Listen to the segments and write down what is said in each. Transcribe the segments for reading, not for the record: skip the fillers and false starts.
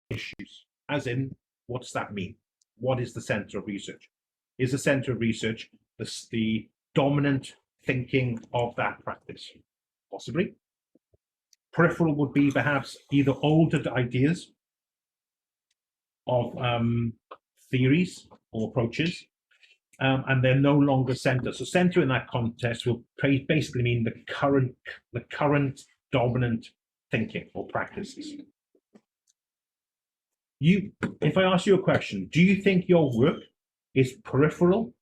issues. As in, what does that mean? What is the center of research? Is the center of research the dominant thinking of that practice? Possibly. Peripheral would be perhaps either older ideas of theories or approaches, and they're no longer center. So center in that context will basically mean the current dominant thinking or practices. If I ask you a question, do you think your work is peripheral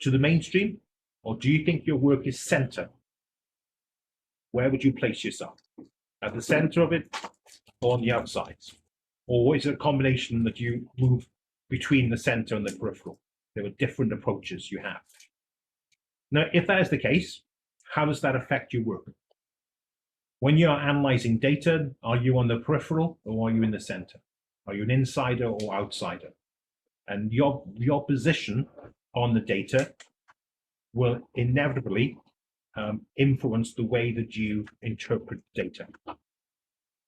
to the mainstream, or do you think your work is center? Where would you place yourself? At the center of it or on the outsides? Or is it a combination that you move between the center and the peripheral? There are different approaches you have. Now, if that is the case, how does that affect your work? When you are analyzing data, are you on the peripheral or are you in the center? Are you an insider or outsider? And your position on the data will inevitably influence the way that you interpret data.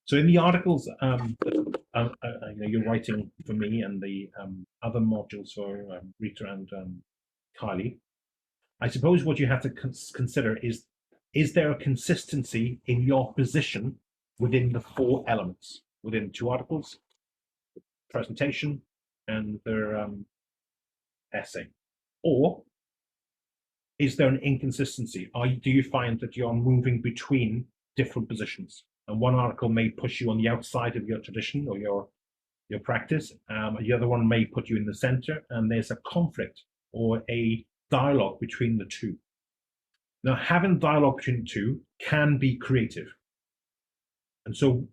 So in the articles you're writing for me and the other modules for Rita and Kylie, I suppose what you have to consider is there a consistency in your position within the 4 elements, within 2 articles, presentation, and their essay? Or is there an inconsistency? Do you find that you're moving between different positions? And one article may push you on the outside of your tradition or your practice. The other one may put you in the center, and there's a conflict or a dialogue between the 2. Now, having dialogue between the 2 can be creative. And so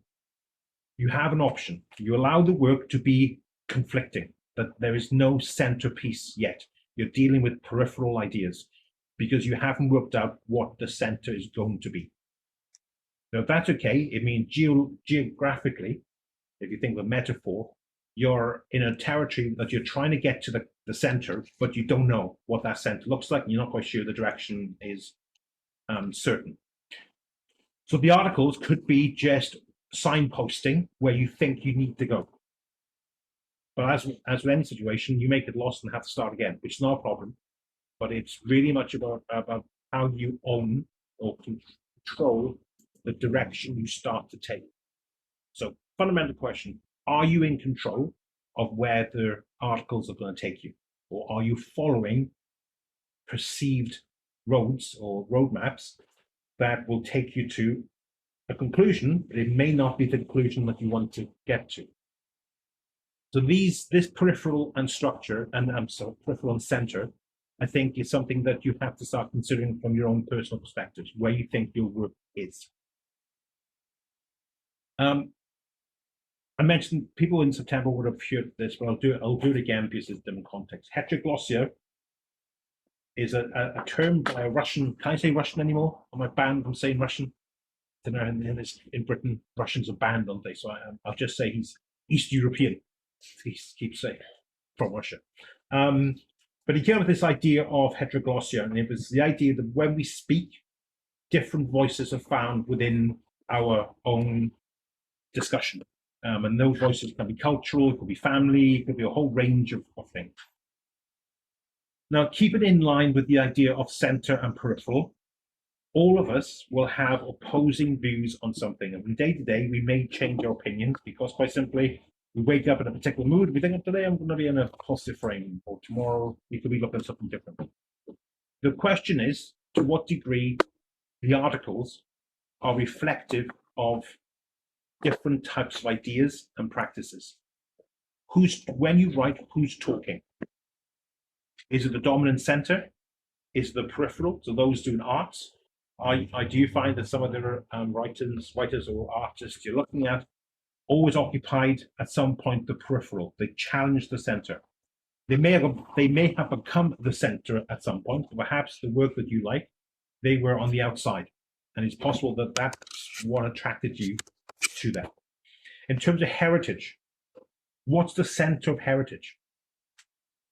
you have an option. You allow the work to be conflicting, that there is no centerpiece yet. You're dealing with peripheral ideas because you haven't worked out what the center is going to be. Now, if that's okay, it means geographically, if you think of a metaphor, you're in a territory that you're trying to get to the center, but you don't know what that center looks like, and you're not quite sure the direction is certain. So the articles could be just signposting where you think you need to go. But as with any situation, you may get lost and have to start again, which is not a problem. But it's really much about how you own or control the direction you start to take. So fundamental question, are you in control of where the articles are going to take you? Or are you following perceived roads or roadmaps that will take you to a conclusion, but it may not be the conclusion that you want to get to? So this peripheral and structure, and peripheral and center, I think is something that you have to start considering from your own personal perspectives, where you think your work is. I mentioned people in September would have heard this, but I'll do it again because it's a different context. Heteroglossia is a term by a Russian. Can I say Russian anymore? Am I banned from saying Russian? I don't know, in Britain, Russians are banned, aren't they? So I'll just say he's East European. He keeps saying from Russia. But he came up with this idea of heteroglossia, and it was the idea that when we speak, different voices are found within our own discussion. And those voices can be cultural, it could be family, it could be a whole range of things. Now, keep it in line with the idea of center and peripheral. All of us will have opposing views on something, and from day to day, we may change our opinions because, quite simply, we wake up in a particular mood. We think, today I'm going to be in a positive frame, or tomorrow we could be looking at something different. The question is, to what degree the articles are reflective of different types of ideas and practices. When you write, who's talking? Is it the dominant center? Is it the peripheral? So those doing arts? Do you find that some of the writers or artists you're looking at always occupied at some point the peripheral? They challenge the center. They may have become the center at some point, but perhaps the work that you like, they were on the outside. And it's possible that that's what attracted you to them. In terms of heritage, what's the center of heritage?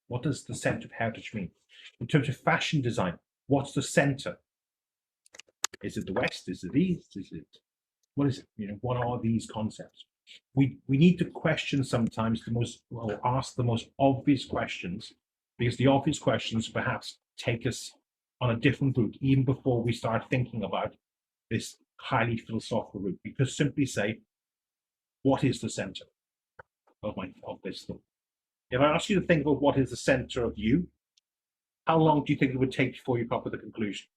What does the center of heritage mean? In terms of fashion design, what's the center? Is it the West? Is it East? What is it? What are these concepts? we need to question sometimes or ask the most obvious questions, because the obvious questions perhaps take us on a different route even before we start thinking about this highly philosophical route. Because simply say, what is the center of this thing? If I ask you to think about what is the center of you, how long do you think it would take before you come up with a conclusion?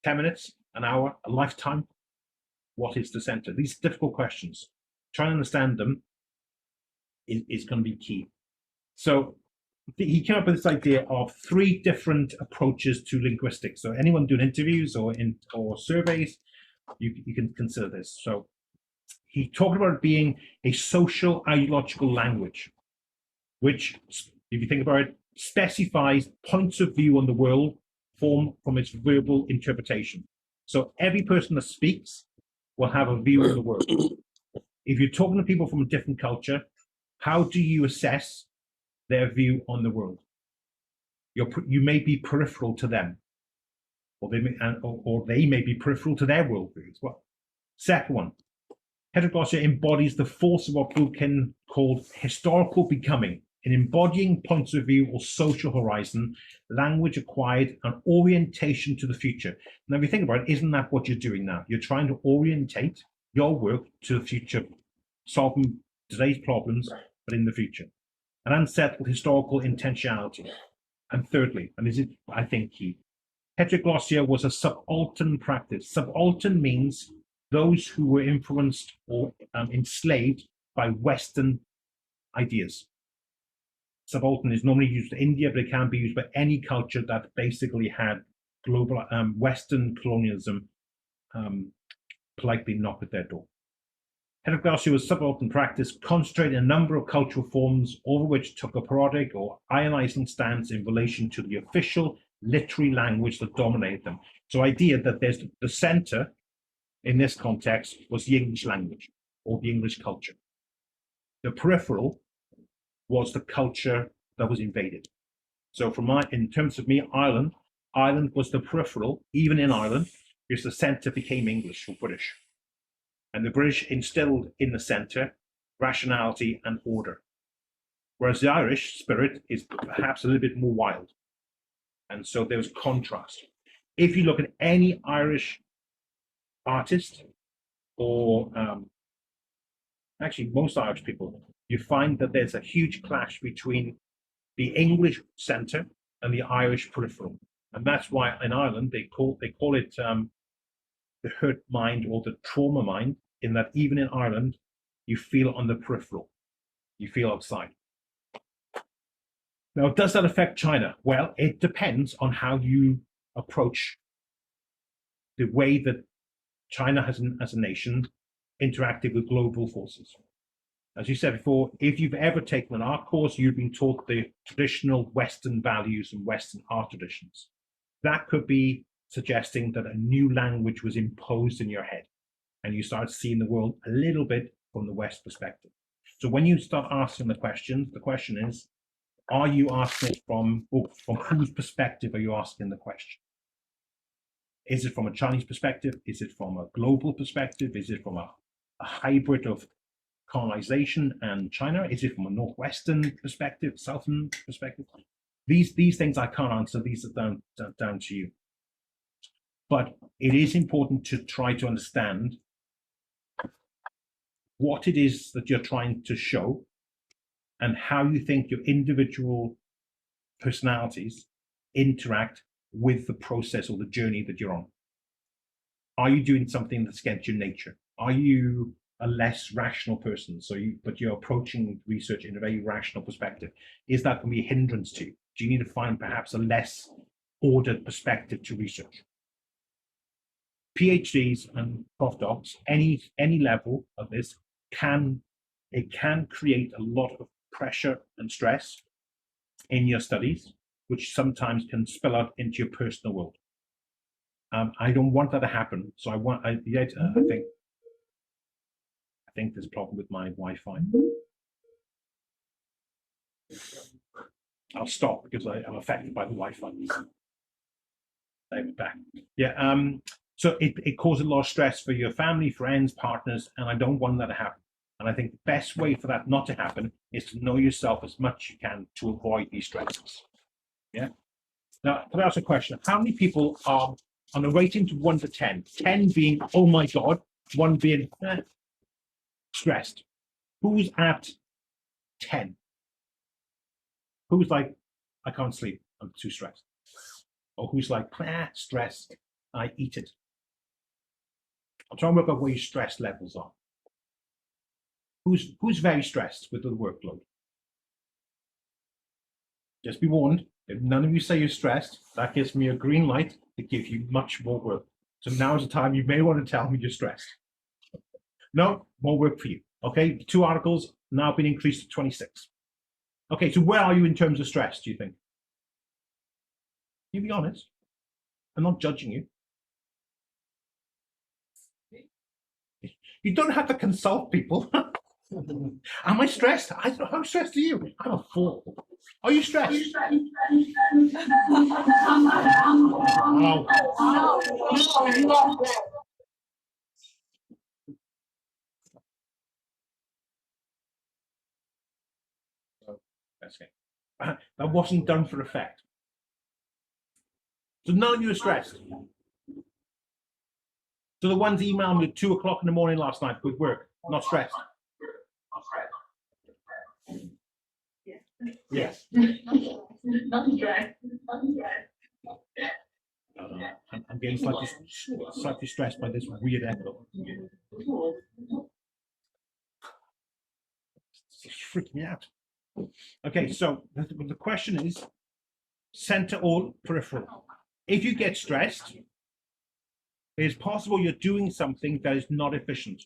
10 minutes, an hour, a lifetime? What is the center? These are difficult questions. Trying to understand them is going to be key. So he came up with this idea of 3 different approaches to linguistics. So anyone doing interviews or surveys, you can consider this. So he talked about it being a social ideological language, which, if you think about it, specifies points of view on the world formed from its verbal interpretation. So every person that speaks will have a view of the world. If you're talking to people from a different culture, how do you assess their view on the world? You may be peripheral to them, or they may be peripheral to their worldview as well. Second one, heteroglossia embodies the force of what Buchan called historical becoming. In embodying points of view or social horizon, language acquired an orientation to the future. Now, if you think about it, isn't that what you're doing now? You're trying to orientate your work to the future, solving today's problems, but in the future. An unsettled historical intentionality. And thirdly, and this is, I think, key, heteroglossia was a subaltern practice. Subaltern means those who were influenced or enslaved by Western ideas. Subaltern is normally used for India, but it can be used by any culture that basically had global Western colonialism politely knock at their door. Heteroglossia was subaltern practice concentrating a number of cultural forms, all of which took a parodic or ionizing stance in relation to the official literary language that dominated them. So idea that there's the center in this context was the English language or the English culture. The peripheral was the culture that was invaded. So in terms of me, Ireland was the peripheral, even in Ireland, because the center became English or British. And the British instilled in the center rationality and order. Whereas the Irish spirit is perhaps a little bit more wild. And so there's contrast. If you look at any Irish artist, or actually most Irish people, you find that there's a huge clash between the English center and the Irish peripheral. And that's why in Ireland they call it the hurt mind or the trauma mind, in that even in Ireland, you feel on the peripheral, you feel outside. Now, does that affect China? Well, it depends on how you approach the way that China has, as a nation, interacted with global forces. As you said before, if you've ever taken an art course, you've been taught the traditional Western values and Western art traditions. That could be suggesting that a new language was imposed in your head, and you start seeing the world a little bit from the West perspective. So when you start asking the question is, are you asking it from whose perspective are you asking the question? Is it from a Chinese perspective? Is it from a global perspective? Is it from a hybrid of colonization and China? Is it from a Northwestern perspective, Southern perspective? These things I can't answer. These are down to you. But it is important to try to understand what it is that you're trying to show and how you think your individual personalities interact with the process or the journey that you're on. Are you doing something that's against your nature? Are you a less rational person? But you're approaching research in a very rational perspective. Is that going to be a hindrance to you? Do you need to find perhaps a less ordered perspective to research? PhDs and postdocs, any level of this can create a lot of pressure and stress in your studies, which sometimes can spill out into your personal world. I don't want that to happen, so I think there's a problem with my Wi-Fi. I'll stop because I'm affected by the Wi-Fi. Back. Yeah. So it causes a lot of stress for your family, friends, partners, and I don't want that to happen. And I think the best way for that not to happen is to know yourself as much as you can to avoid these stresses. Yeah. Now, can I ask a question? How many people are on a rating to 1 to 10? 10 being, oh my God, 1 being stressed. Who's at 10? Who's like, I can't sleep, I'm too stressed? Or who's like, stressed, I eat it? I'm trying to work out where your stress levels are. Who's very stressed with the workload? Just be warned, if none of you say you're stressed, that gives me a green light to give you much more work. So now is the time you may want to tell me you're stressed. No, more work for you. Okay, 2 articles now been increased to 26. Okay, so where are you in terms of stress, do you think? You be honest. I'm not judging you. You don't have to consult people. Am I stressed? I don't know. How stressed are you? I'm a 4. Are you stressed? Oh. That's okay. That wasn't done for effect. So none of you are stressed. So the ones emailing me at 2 o'clock in the morning last night with work, not stressed. Yes. Not stressed. I'm getting slightly stressed by this weird echo. It's freaking me out. Okay, so the question is center or peripheral. If you get stressed, it is possible you're doing something that is not efficient.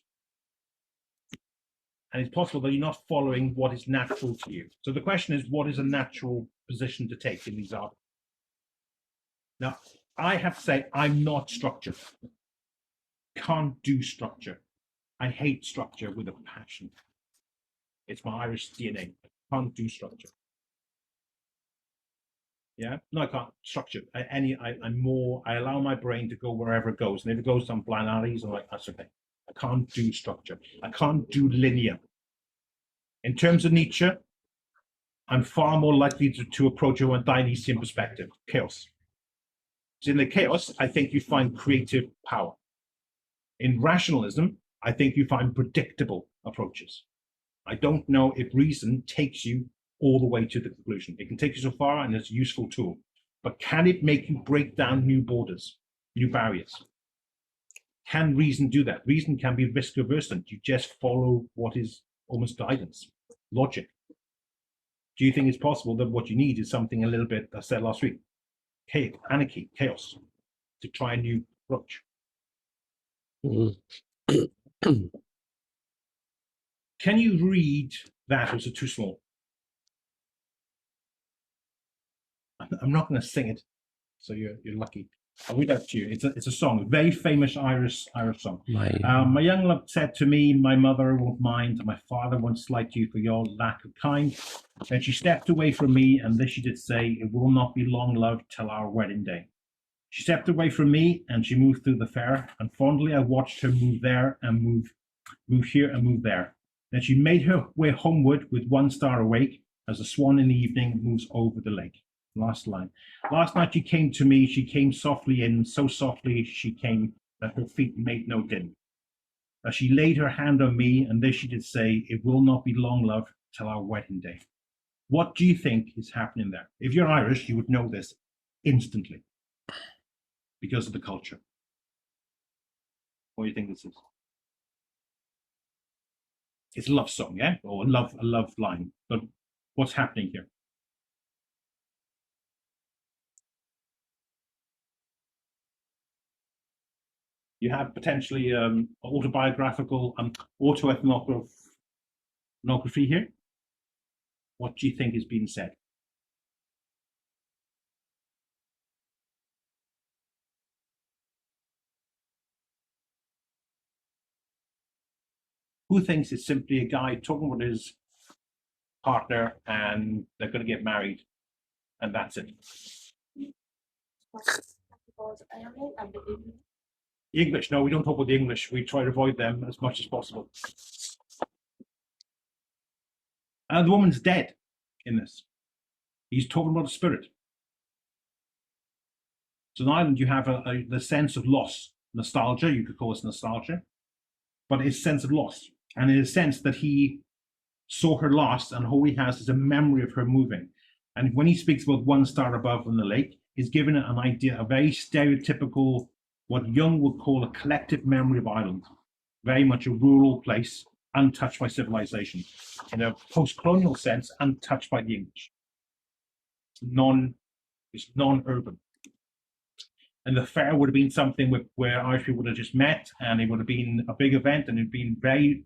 And it's possible that you're not following what is natural to you. So the question is, what is a natural position to take in these articles? Now, I have to say, I'm not structured. Can't do structure. I hate structure with a passion. It's my Irish DNA. I can't do structure. Yeah, no, I can't structure. I allow my brain to go wherever it goes, and if it goes down blind alleys, I'm like, that's okay. I can't do structure. I can't do linear. In terms of Nietzsche, I'm far more likely to approach it with a Dionysian perspective, chaos. So in the chaos, I think you find creative power. In rationalism, I think you find predictable approaches. I don't know if reason takes you all the way to the conclusion. It can take you so far and it's a useful tool, but can it make you break down new borders, new barriers? Can reason do that? Reason can be risk averse. You just follow what is almost guidance, logic. Do you think it's possible that what you need is something a little bit, I said last week, anarchy, chaos, to try a new approach? Can you read that, or is it too small? I'm not going to sing it, so you're lucky. I'll read that to you. It's a song, a very famous Irish song. My young love said to me, my mother won't mind, my father won't slight you for your lack of kind. Then she stepped away from me, and this she did say, it will not be long, love, till our wedding day. She stepped away from me, and she moved through the fair, and fondly I watched her move there and move here and move there. Then she made her way homeward with one star awake, as the swan in the evening moves over the lake. Last line. Last night she came to me, she came softly in, so softly she came that her feet made no din. As she laid her hand on me, and this she did say, it will not be long, love, till our wedding day. What do you think is happening there? If you're Irish, you would know this instantly because of the culture. What do you think this is? It's a love song, yeah? Or a love line. But what's happening here? You have potentially autobiographical, autoethnography here. What do you think is being said? Who thinks it's simply a guy talking with his partner and they're going to get married and that's it? English, no, we don't talk about the English. We try to avoid them as much as possible. And the woman's dead in this. He's talking about a spirit. So in Ireland, you have the sense of loss, nostalgia. You could call this nostalgia, but it's a sense of loss, and in a sense that he saw her last, and all he has is a memory of her moving. And when he speaks about one star above in the lake, he's given it an idea, a very stereotypical, what Jung would call a collective memory of Ireland, very much a rural place, untouched by civilization, in a post-colonial sense, untouched by the English. It's non-urban. And the fair would have been something where Irish people would have just met, and it would have been a big event, and it'd been very,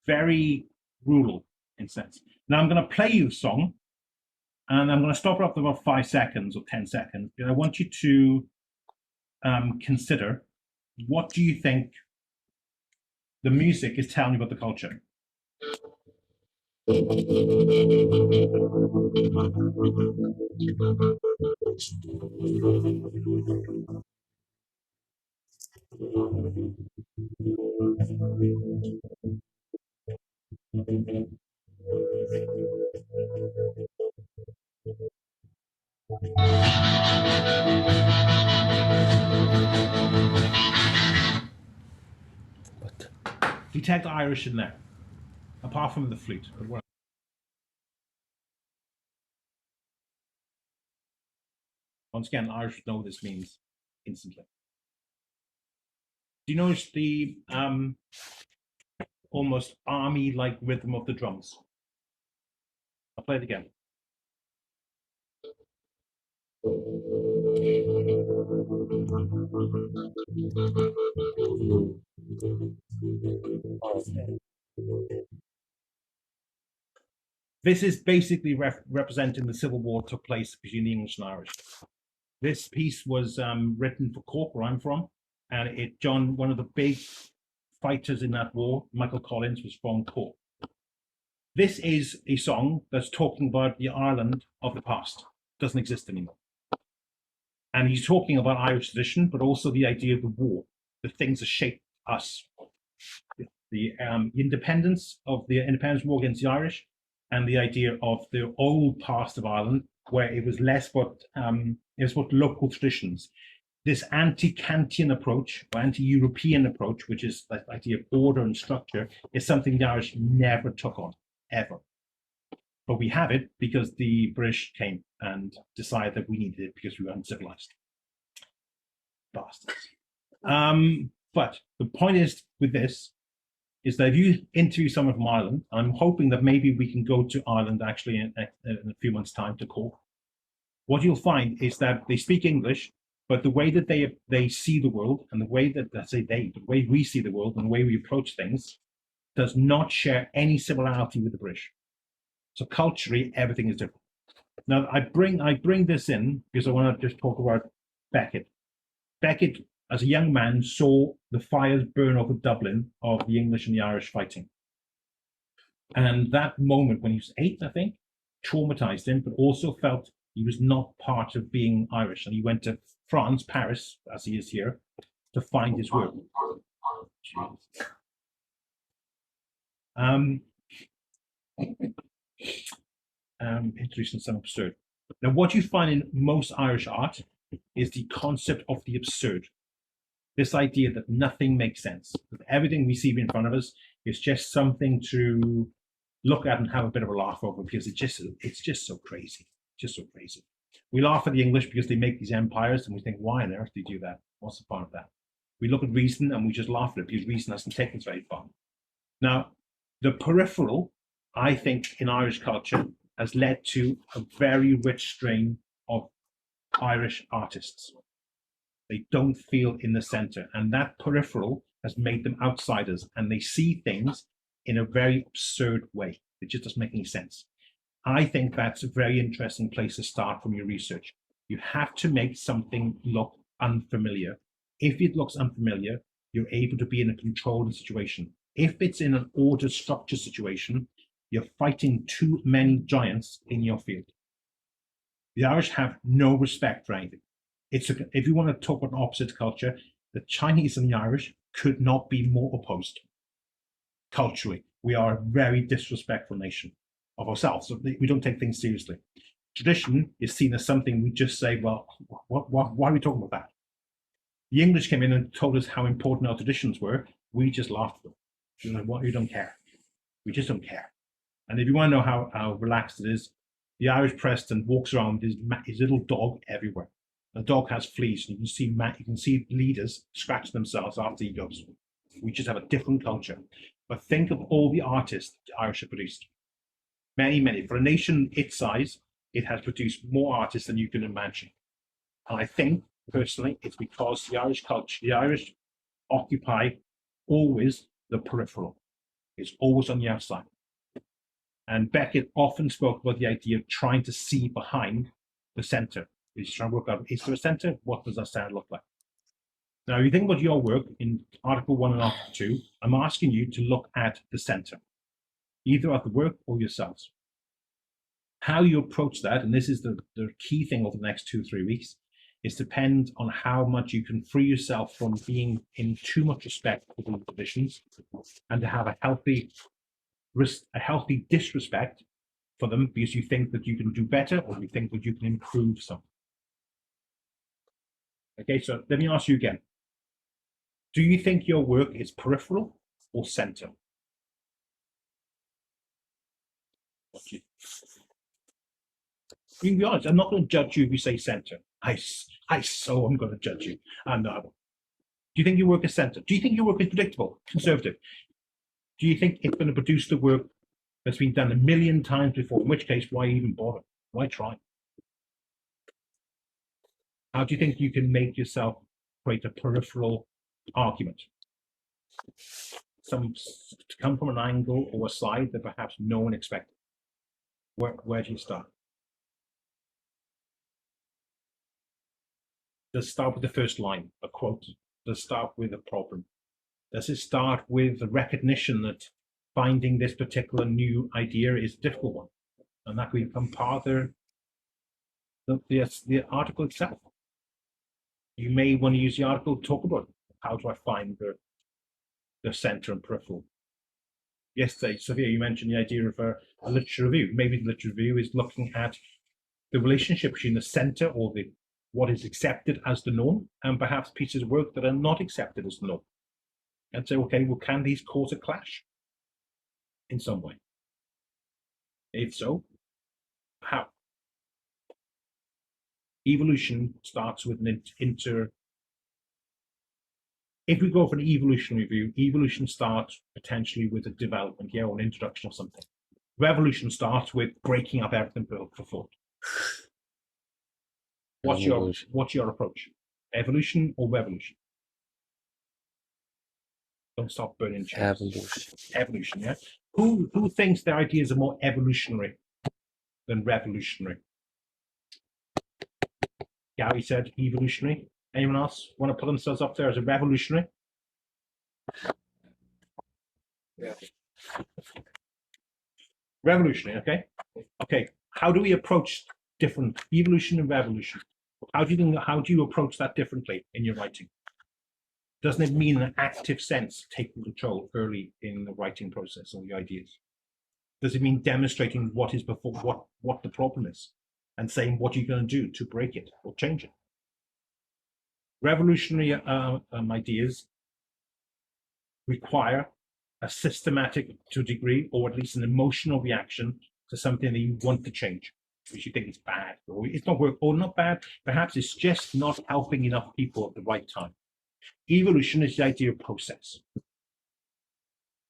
very rural in sense. Now I'm going to play you a song, and I'm going to stop it after about 5 seconds or 10 seconds. And I want you to consider, what do you think the music is telling you about the culture? But detect Irish in there, apart from the flute. Once again, Irish know what this means instantly. Do you notice the almost army-like rhythm of the drums? I'll play it again. This is basically representing the civil war that took place between the English and Irish. This piece was written for Cork, where I'm from, and one of the big fighters in that war, Michael Collins, was from Cork. This is a song that's talking about the Ireland of the past. It doesn't exist anymore. And he's talking about Irish tradition, but also the idea of the war, the things that shaped us. The independence war against the Irish, and the idea of the old past of Ireland, where it was less about local traditions. This anti-Kantian approach, or anti-European approach, which is the idea of order and structure, is something the Irish never took on, ever. But we have it because the British came and decided that we needed it because we were uncivilized. Bastards. But the point is with this, is that if you interview someone from Ireland, I'm hoping that maybe we can go to Ireland actually in a few months' time to Cork. What you'll find is that they speak English, but the way that they see the world, and the way that, the way we see the world and the way we approach things, does not share any similarity with the British. So culturally, everything is different. Now, I bring this in because I want to just talk about Beckett. Beckett, as a young man, saw the fires burn over Dublin of the English and the Irish fighting. And that moment when he was 8, I think, traumatized him, but also felt he was not part of being Irish. And he went to France, Paris, as he is here, to find his work. Introducing some absurd. Now, what you find in most Irish art is the concept of the absurd. This idea that nothing makes sense, that everything we see in front of us is just something to look at and have a bit of a laugh over, because it's just so crazy, just so crazy. We laugh at the English because they make these empires, and we think, why on earth do you do that? What's the point of that? We look at reason and we just laugh at it because reason hasn't taken us very far. Now, the peripheral, I think, in Irish culture has led to a very rich strain of Irish artists. They don't feel in the center, and that peripheral has made them outsiders, and they see things in a very absurd way. It just doesn't make any sense. I think that's a very interesting place to start from your research. You have to make something look unfamiliar. If it looks unfamiliar, you're able to be in a controlled situation. If it's in an ordered structure situation, you're fighting too many giants in your field. The Irish have no respect for anything. If you want to talk about an opposite culture, the Chinese and the Irish could not be more opposed. Culturally, we are a very disrespectful nation of ourselves. So we don't take things seriously. Tradition is seen as something we just say, well, why are we talking about that? The English came in and told us how important our traditions were. We just laughed at them. You know what? You don't care. We just don't care. And if you want to know how relaxed it is, the Irish president walks around with his little dog everywhere. The dog has fleas, and you can see leaders scratch themselves after he goes. We just have a different culture. But think of all the artists the Irish have produced. Many, many. For a nation its size, it has produced more artists than you can imagine. And I think, personally, it's because the Irish culture, the Irish occupy always the peripheral. It's always on the outside. And Beckett often spoke about the idea of trying to see behind the center. He's trying to work out, is there a center? What does that center look like? Now, you think about your work in Article 1 and Article 2, I'm asking you to look at the center, either at the work or yourselves. How you approach that, and this is the key thing over the next 2 or 3 weeks, is depend on how much you can free yourself from being in too much respect for the traditions and to have a healthy disrespect for them because you think that you can do better or you think that you can improve something. Okay, so let me ask you again. Do you think your work is peripheral or center? You can be honest, I'm not going to judge you if you say center. I'm going to judge you. I'm not. Do you think your work is center? Do you think your work is predictable, conservative? Do you think it's going to produce the work that's been done a million times before? In which case, why even bother? Why try? How do you think you can make yourself create a peripheral argument? To come from an angle or a side that perhaps no one expected. Where do you start? Does it start with the first line, a quote? Does it start with a problem? Does it start with the recognition that finding this particular new idea is a difficult one, and that can become part of the article itself? You may want to use the article to talk about how do I find the center and peripheral. Yesterday, Sophia, you mentioned the idea of a literature review. Maybe the literature review is looking at the relationship between the center or what is accepted as the norm and perhaps pieces of work that are not accepted as the norm. And say, okay, well, can these cause a clash in some way? If so, how? Evolution starts with an if we go for an evolutionary view, evolution starts potentially with a development, or an introduction of something. Revolution starts with breaking up everything built for thought. What's your approach? Evolution or revolution? Don't stop burning chairs. Evolution, yeah. Who thinks their ideas are more evolutionary than revolutionary? Gary said evolutionary. Anyone else want to put themselves up there as a revolutionary? Yeah. Revolutionary, okay. Okay, how do we approach different evolution and revolution? How do you approach that differently in your writing? Doesn't it mean in an active sense taking control early in the writing process or the ideas? Does it mean demonstrating what is before what the problem is and saying what you're going to do to break it or change it? Revolutionary ideas require a systematic, to a degree, or at least an emotional reaction to something that you want to change, because you think it's bad, or it's not work, or not bad. Perhaps it's just not helping enough people at the right time. Evolution is the idea of process.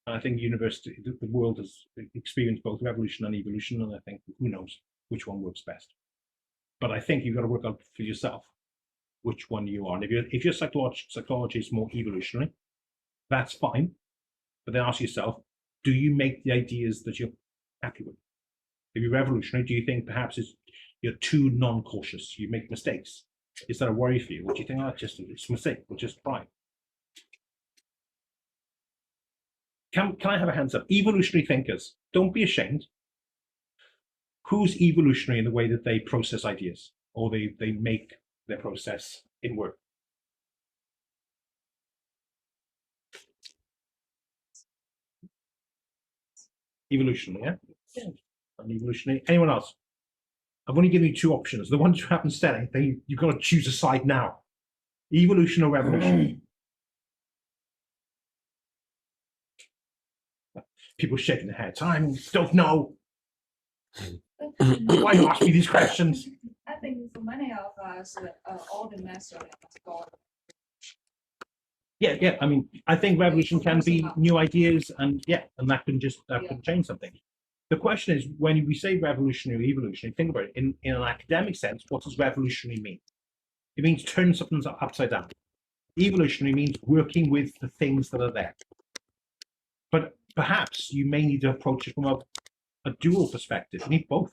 And I think the world has experienced both revolution and evolution, and I think who knows which one works best. But I think you've got to work out for yourself which one you are. And if your psychology is more evolutionary, that's fine. But then ask yourself, do you make the ideas that you're happy with? If you're revolutionary, do you think perhaps you're too non-cautious? You make mistakes. Is that a worry for you? Or do you think, it's a mistake, we'll just try? Can I have a hands up? Evolutionary thinkers, don't be ashamed. Who's evolutionary in the way that they process ideas or they make their process in work? Evolutionary, yeah? Yeah. And evolutionary. Anyone else? I've only given you two options. The ones you haven't said anything, you've got to choose a side now. Evolution or revolution? People shaking their heads. I don't know. Why you ask me these questions? I think for many of us, all the method has gone. Yeah. I mean, I think revolution can be new ideas, and that can change something. The question is, when we say revolutionary or evolutionary, think about it in an academic sense. What does revolutionary mean? It means turn something upside down. Evolutionary means working with the things that are there. But perhaps you may need to approach it from a dual perspective. You need both,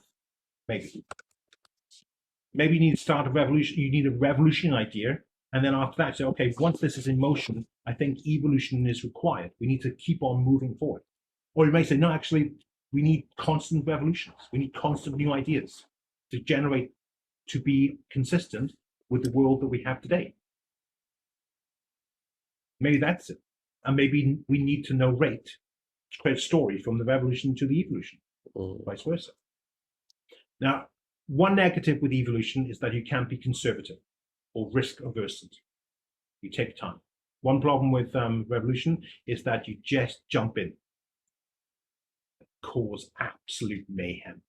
maybe. Maybe you need to start a revolution. You need a revolutionary idea, and then after that, say, okay, once this is in motion, I think evolution is required. We need to keep on moving forward. Or you may say, no, actually, we need constant revolutions. We need constant new ideas to generate, to be consistent with the world that we have today. Maybe that's it. And maybe we need to narrate, create a story from the revolution to the evolution, vice versa. Now, one negative with evolution is that you can't be conservative or risk averse. You take time. One problem with revolution is that you just jump in, cause absolute mayhem.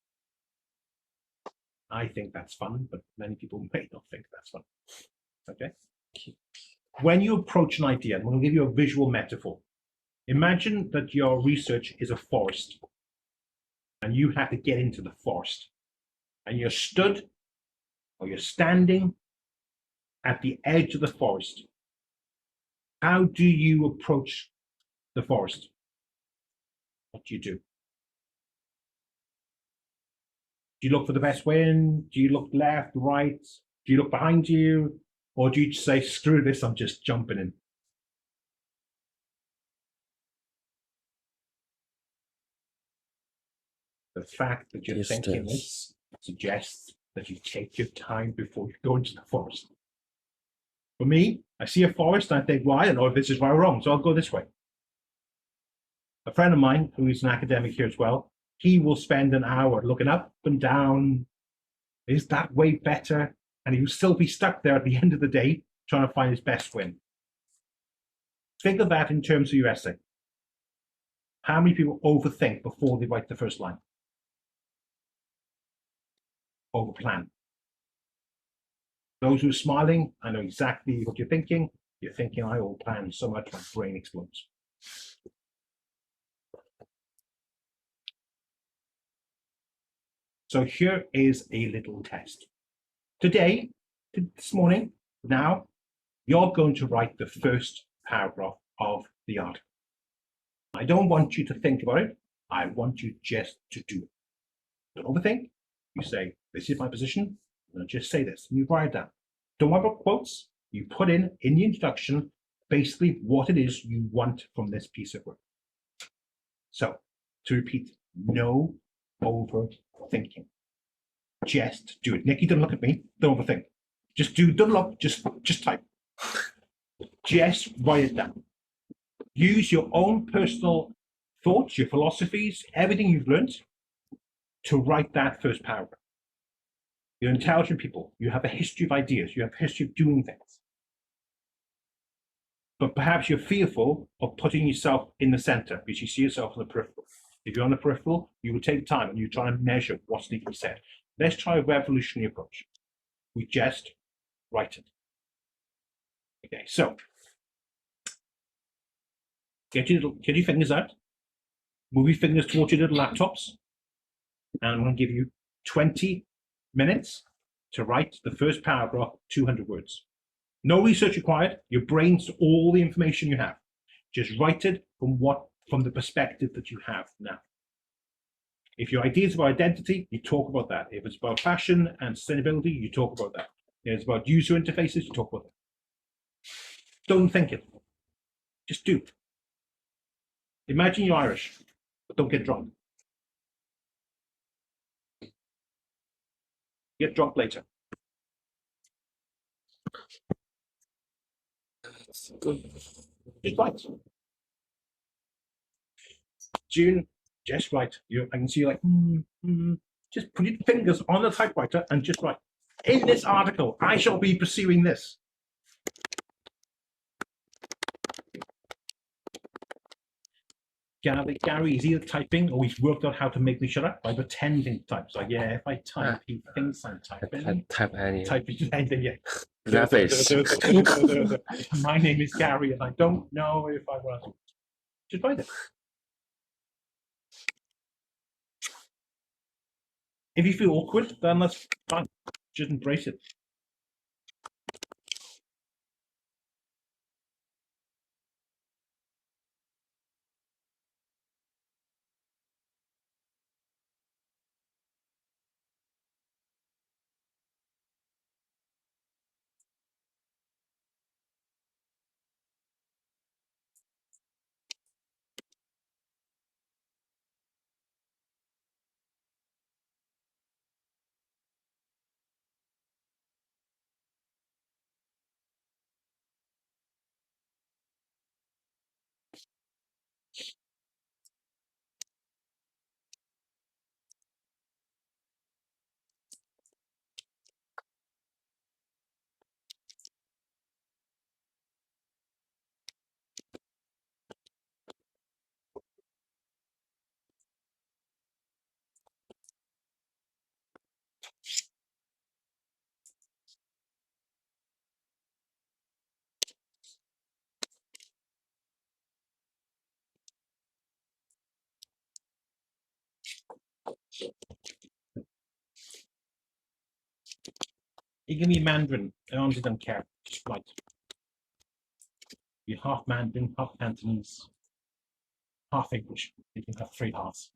I think that's fun, but many people may not think that's fun. Okay. When you approach an idea, I'm going to give you a visual metaphor. Imagine that your research is a forest, and you have to get into the forest, and you're stood or you're standing at the edge of the forest. How do you approach the forest? What do you do? Do you look for the best way in? Do you look left, right? Do you look behind you? Or do you just say, screw this, I'm just jumping in? The fact that you're thinking this suggests that you take your time before you go into the forest. For me, I see a forest and I think, well, I don't know if this is right or wrong, so I'll go this way. A friend of mine, who is an academic here as well, he will spend an hour looking up and down. Is that way better? And he will still be stuck there at the end of the day trying to find his best win. Think of that in terms of your essay. How many people overthink before they write the first line? Overplan. Those who are smiling, I know exactly what you're thinking. You're thinking, I overplan so much my brain explodes. So here is a little test. Today, this morning, now, you're going to write the first paragraph of the article. I don't want you to think about it. I want you just to do it. Don't overthink. You say, this is my position. I'm going to just say this. And you write it down. Don't worry about quotes. You put in the introduction basically what it is you want from this piece of work. So, to repeat, no overthinking. Just do it. Nikki, don't look at me. Don't overthink. Just do, don't look, just type. Just write it down. Use your own personal thoughts, your philosophies, everything you've learned to write that first paragraph. You're intelligent people. You have a history of ideas. You have a history of doing things. But perhaps you're fearful of putting yourself in the center because you see yourself in the peripheral. If you're on the peripheral, you will take time and you try and measure what's needs to be said. Let's try a revolutionary approach. We just write it. Okay, so get your fingers out, move your fingers towards your little laptops, and I'm going to give you 20 minutes to write the first paragraph, 200 words. No research required. Your brain's all the information you have. Just write it from the perspective that you have now. If your idea is about identity, you talk about that. If it's about fashion and sustainability, you talk about that. If it's about user interfaces, you talk about that. Don't think it. Just do. Imagine you're Irish, but don't get drunk. Get drunk later. Good. Just write. June Just right. I can see you like, just put your fingers on the typewriter and just write, in this article, I shall be pursuing this. Gary's either typing or he's worked out how to make me shut up by pretending to type. So yeah, if I type, he thinks I'm typing. type any. Typing anything, yeah. Netflix. My name is Gary and I don't know if I was. Just write it. If you feel awkward, then that's fine. Just embrace it. You give me Mandarin, I honestly don't care. Just write. You're half Mandarin, half Cantonese, half English. You can have 3 halves.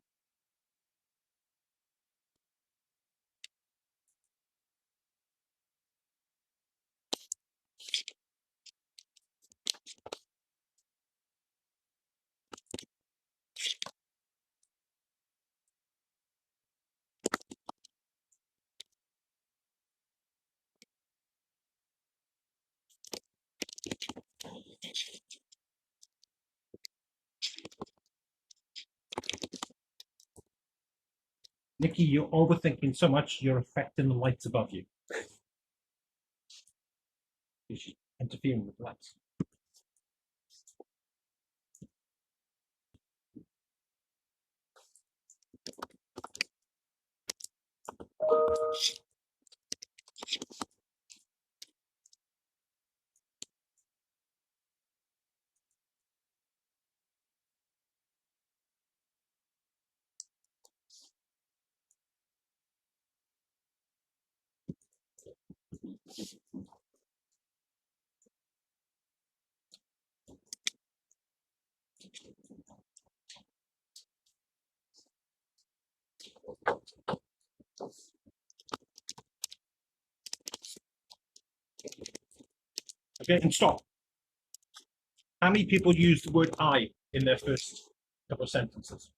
Nikki, you're overthinking so much, you're affecting the lights above you. She's interfering with the lights. Okay, and stop. How many people use the word I in their first couple of sentences?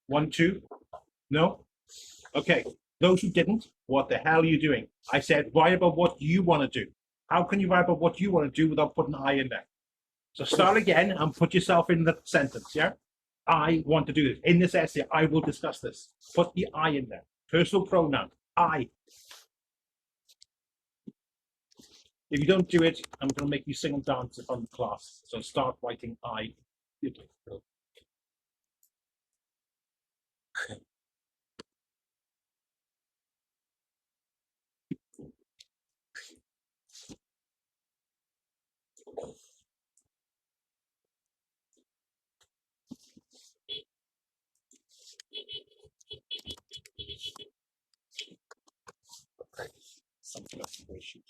1, 2? No? Okay. Those who didn't, what the hell are you doing? I said, write about what you want to do. How can you write about what you want to do without putting I in there? So start again and put yourself in the sentence, yeah? I want to do this. In this essay, I will discuss this. Put the I in there. Personal pronoun, I. If you don't do it, I'm going to make you sing and dance in front of the class. So start writing I. Some fluctuations.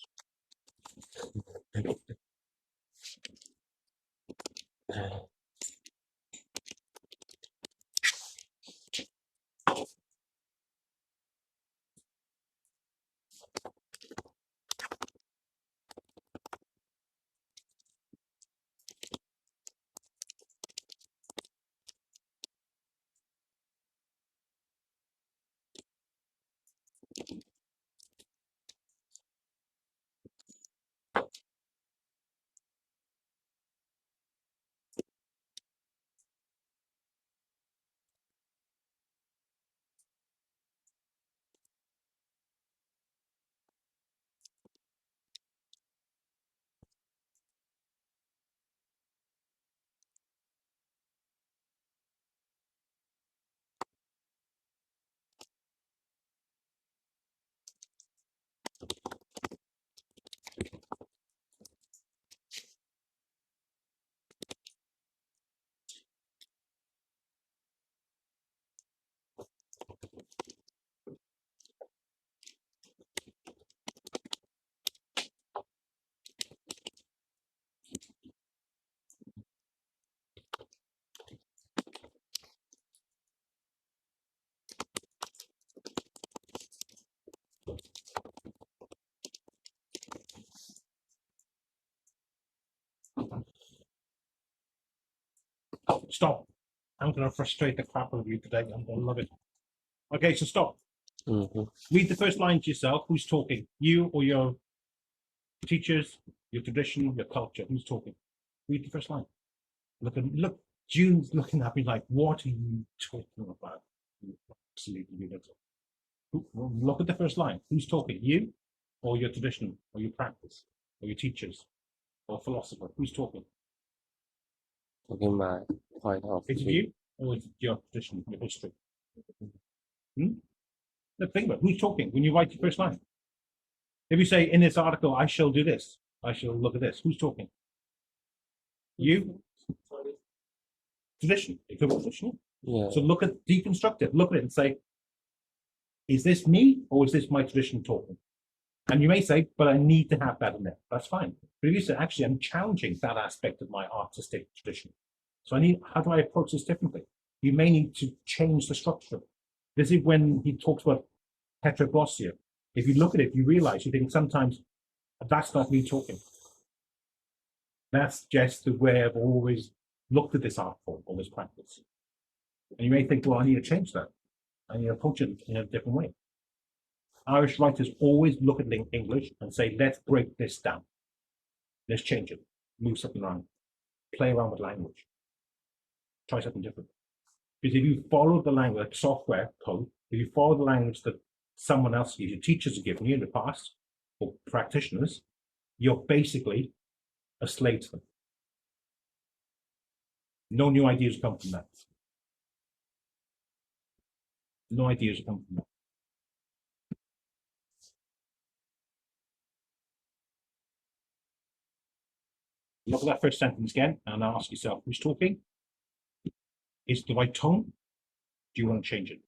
Stop. I'm going to frustrate the crap out of you today. I'm going to love it. Okay, so stop. Read the first line to yourself. Who's talking? You or your teachers, your tradition, your culture? Who's talking? Read the first line. Look. June's looking at me like, "What are you talking about? You absolutely little." Look at the first line. Who's talking? You, or your tradition, or your practice, or your teachers, or philosopher? Who's talking? Talking my point of Is it view. you, or is it your tradition, your history? Look, think about it. Who's talking when you write the first line. If you say in this article, I shall do this, I shall look at this. Who's talking? You, tradition. It's a tradition. Yeah. So look at, deconstruct it. Look at it and say, is this me or is this my tradition talking? And you may say, but I need to have that in there. That's fine. But if you say, actually, I'm challenging that aspect of my artistic tradition. So how do I approach this differently? You may need to change the structure. This is when he talks about heteroglossia. If you look at it, you realize, you think sometimes that's not me talking. That's just the way I've always looked at this art form or this practice. And you may think, well, I need to change that. I need to approach it in a different way. Irish writers always look at English and say, let's break this down. Let's change it, move something around, play around with language, try something different. Because if you follow the language, software code, if you follow the language that someone else gives you, teachers have given you in the past, or practitioners, you're basically a slave to them. No new ideas come from that. No ideas come from that. Look at that first sentence again and ask yourself, who's talking? Is it the right tone? Do you want to change it?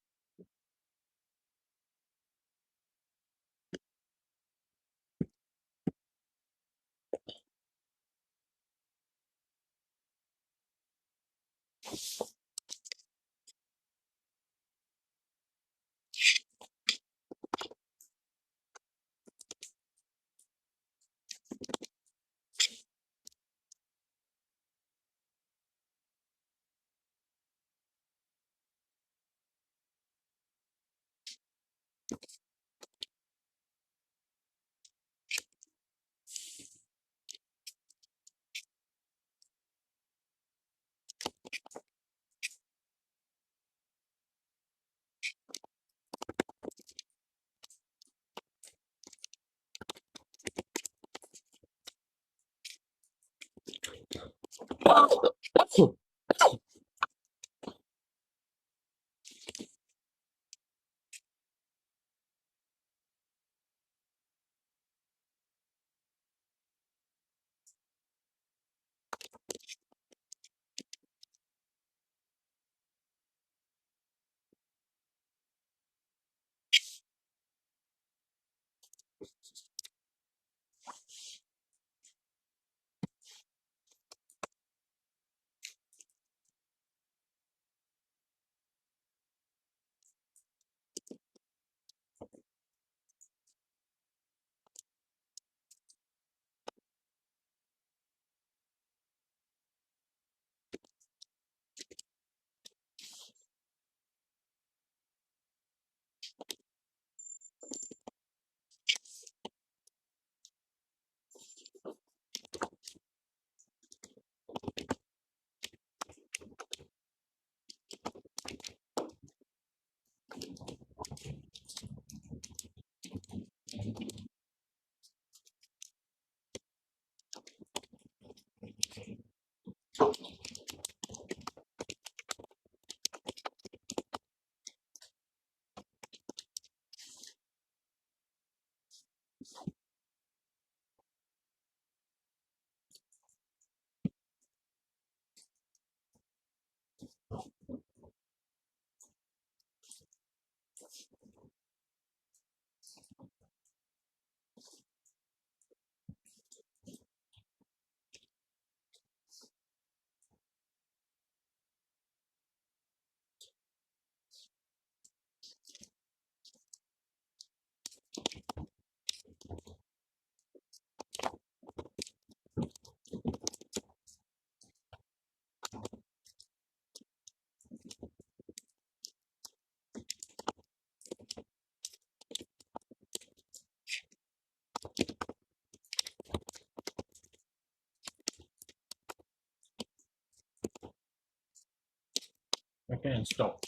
Okay, and stop.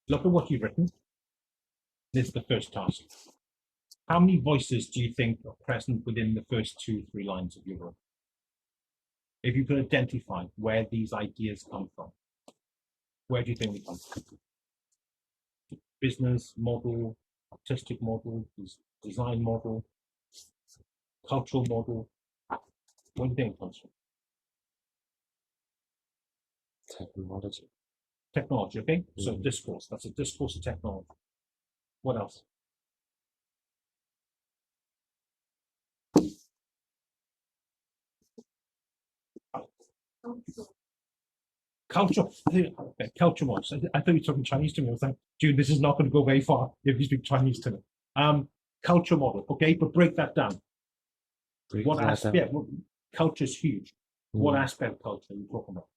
Look at what you've written. This is the first task. How many voices do you think are present within the first 2-3 lines of your work? If you could identify where these ideas come from, where do you think they come from? Business model, artistic model, design model, cultural model. Where do you think it comes from? Technology. Technology, okay? So discourse, that's a discourse of technology. What else? Culture. Okay, culture was. I thought you were talking Chinese to me. I was like, dude, this is not going to go very far if you speak Chinese to me. Culture model, okay, but break that down. What aspect? Yeah, well, culture is huge. What aspect of culture are you talking about?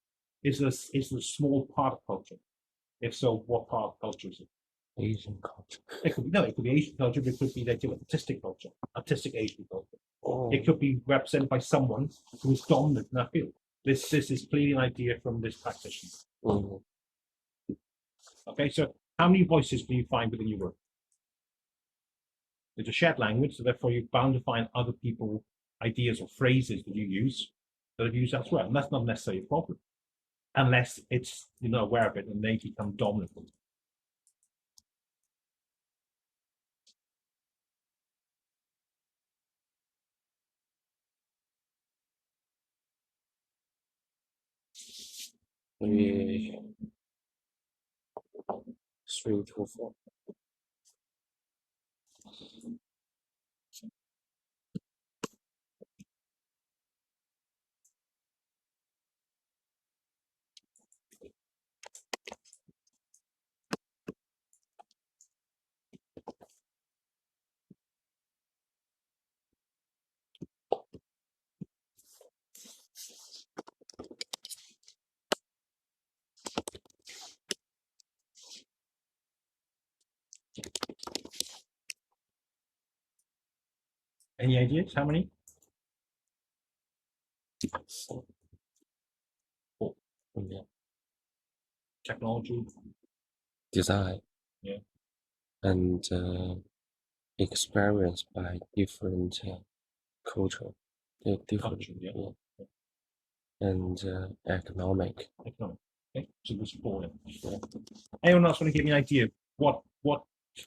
Is this a small part of culture? If so, what part of culture is it? Asian culture. It could be it could be Asian culture, but it could be artistic culture, artistic Asian culture. Oh, It could be represented by someone who is dominant in that field. This is clearly an idea from this practitioner. Okay, so how many voices do you find within your work? It's a shared language, so therefore you're bound to find other people, ideas or phrases that you use that are used elsewhere, and that's not necessarily a problem, unless it's you're not aware of it and they become dominant. maybe 3 to 4. Any ideas? How many? 4. Yeah. Technology. Design. Yeah. And experience by different culture. Different. Culture, yeah. And economic. Economic. Okay, so there's 4 then. Yeah. Anyone else want to give me an idea of what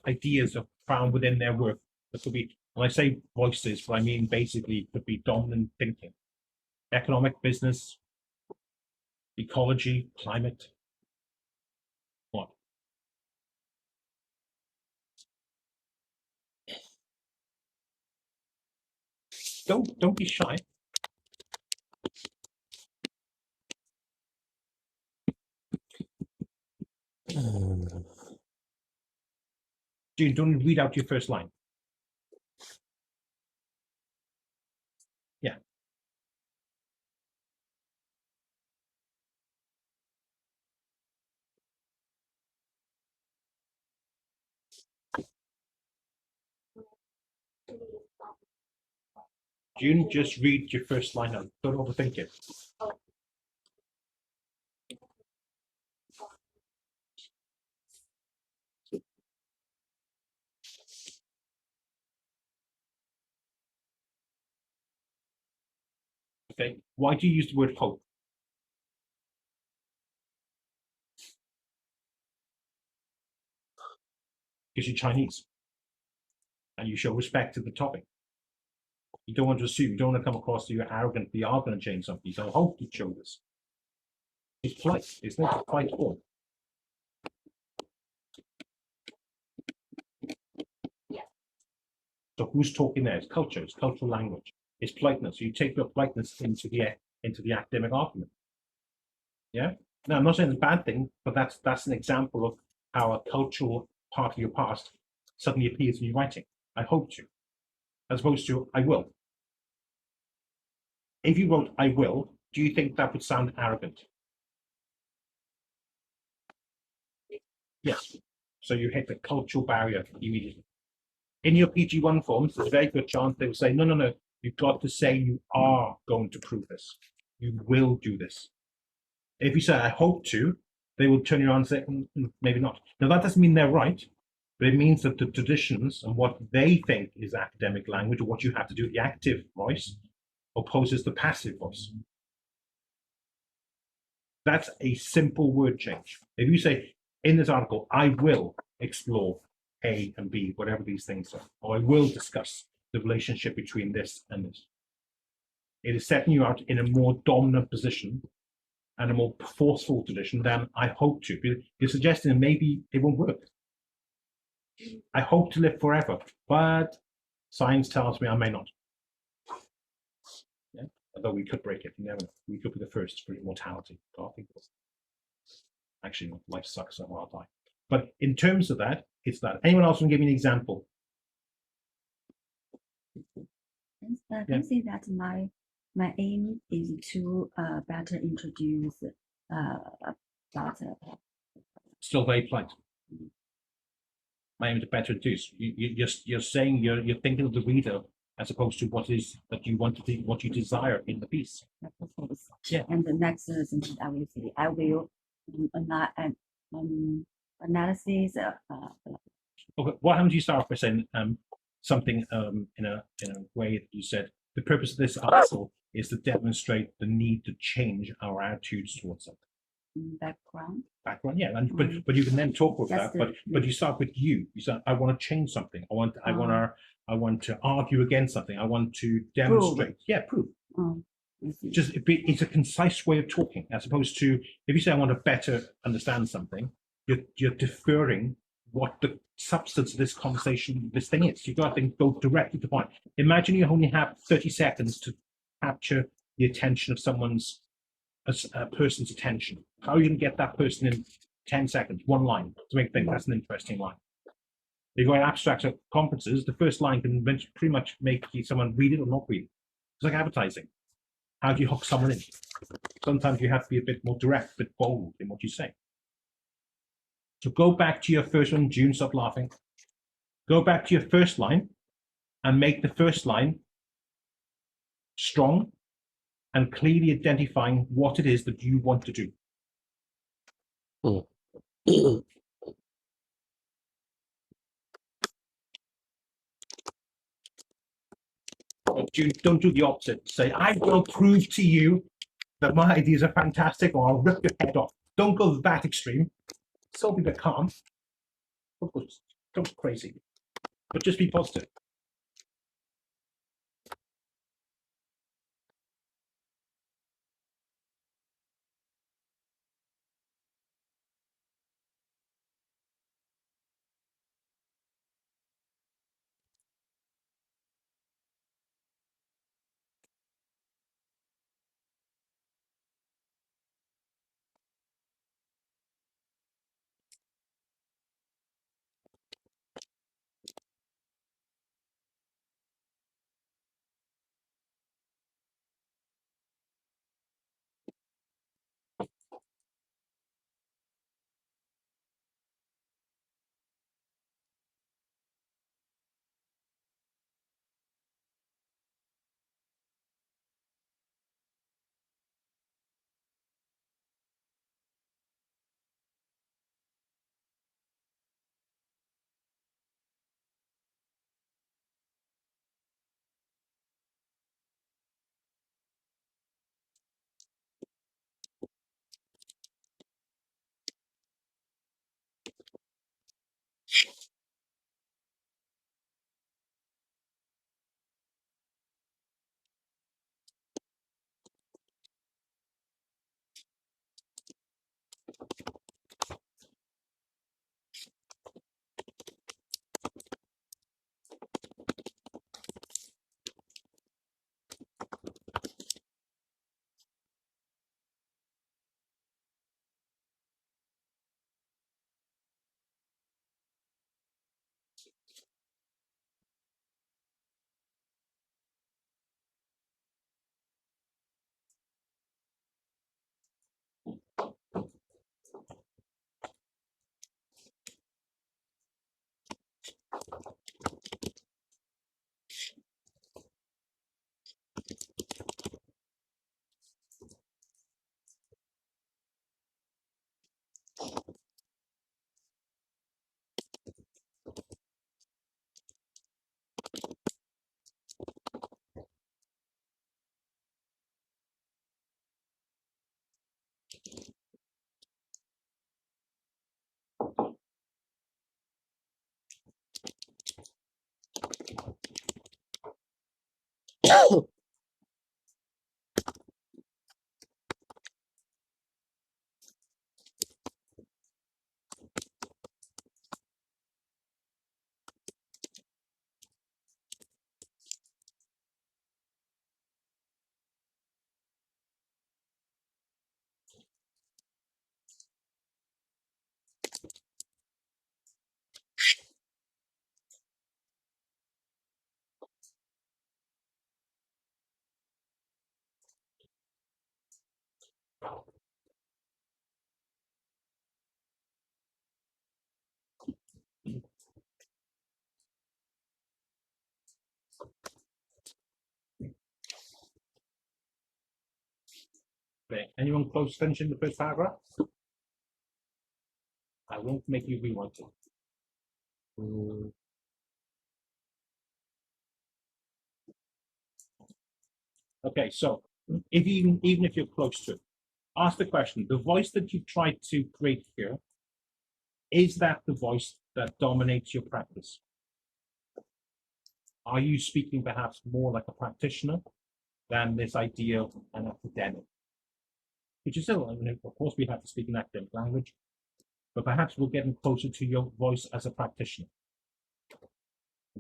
ideas are found within their work? That could be, when I say voices, what I mean basically could be dominant thinking, economic, business, ecology, climate. What? Don't be shy. June, don't read out your first line. Yeah. June, just read your first line out. Don't overthink it. Okay. Why do you use the word hope? Because you're Chinese. And you show respect to the topic. You don't want to assume, you don't want to come across that you're arrogant, you are going to change something. So hope to show this. It's polite, isn't it? It's polite form. So who's talking there? It's culture, it's cultural language, it's politeness. So you take your politeness into the academic argument. Yeah. Now I'm not saying it's a bad thing, but that's an example of how a cultural part of your past suddenly appears in your writing. I hope to, as opposed to I will. If you wrote I will, do you think that would sound arrogant? Yes. So you hit the cultural barrier immediately. In your PG1 forms, there's a very good chance they will say, no, no, no, you've got to say you are going to prove this. You will do this. If you say, I hope to, they will turn around and say, maybe not. Now, that doesn't mean they're right, but it means that the traditions and what they think is academic language, or what you have to do, the active voice, opposes the passive voice. That's a simple word change. If you say in this article, I will explore A and B, whatever these things are, or I will discuss the relationship between this and this, it is setting you out in a more dominant position and a more forceful tradition than I hope to. You're suggesting maybe it won't work. I hope to live forever, but science tells me I may not. Yeah? Although we could break it, you never know. We could be the first for immortality. Actually, life sucks, so I'll die. But in terms of that, it's that. Anyone else want to give me an example? I can say that my aim is to better introduce about Still very polite. My aim is to better introduce. You're saying you're thinking of the reader as opposed to what is that you want to think, what you desire in the piece. purpose. Yeah. And the next sentence I will say I will analysis. Okay, what happens? You start off by saying something in a way that you said the purpose of this article is to demonstrate the need to change our attitudes towards something. Background. Yeah, and but you can then talk with That's that. But you start with you. You start. I want to change something. I want to argue against something. I want to demonstrate. Yeah, prove. Just it's a concise way of talking, as opposed to if you say I want to better understand something, you're deferring what the substance of this conversation, this thing is. You've got to go directly to the point. Imagine you only have 30 seconds to capture the attention of a person's attention. How are you going to get that person in 10 seconds? One line to make think that's an interesting line. If you've got abstract conferences, the first line can pretty much make someone read it or not read it. It's like advertising. How do you hook someone in? Sometimes you have to be a bit more direct, a bit bold in what you say. So go back to your first one, June, stop laughing. Go back to your first line and make the first line strong and clearly identifying what it is that you want to do. Don't do the opposite. Say, I will prove to you that my ideas are fantastic, or I'll rip your head off. Don't go that extreme. Still be a bit calm. Don't go crazy. But just be positive. Okay. Anyone close to finishing the first paragraph? I won't make you rewrite it. Mm, Okay, so if even if you're close to it, ask the question: the voice that you tried to create here, is that the voice that dominates your practice? Are you speaking perhaps more like a practitioner than this idea of an academic? Which is still, I mean, of course, we have to speak an academic language, but perhaps we're getting closer to your voice as a practitioner.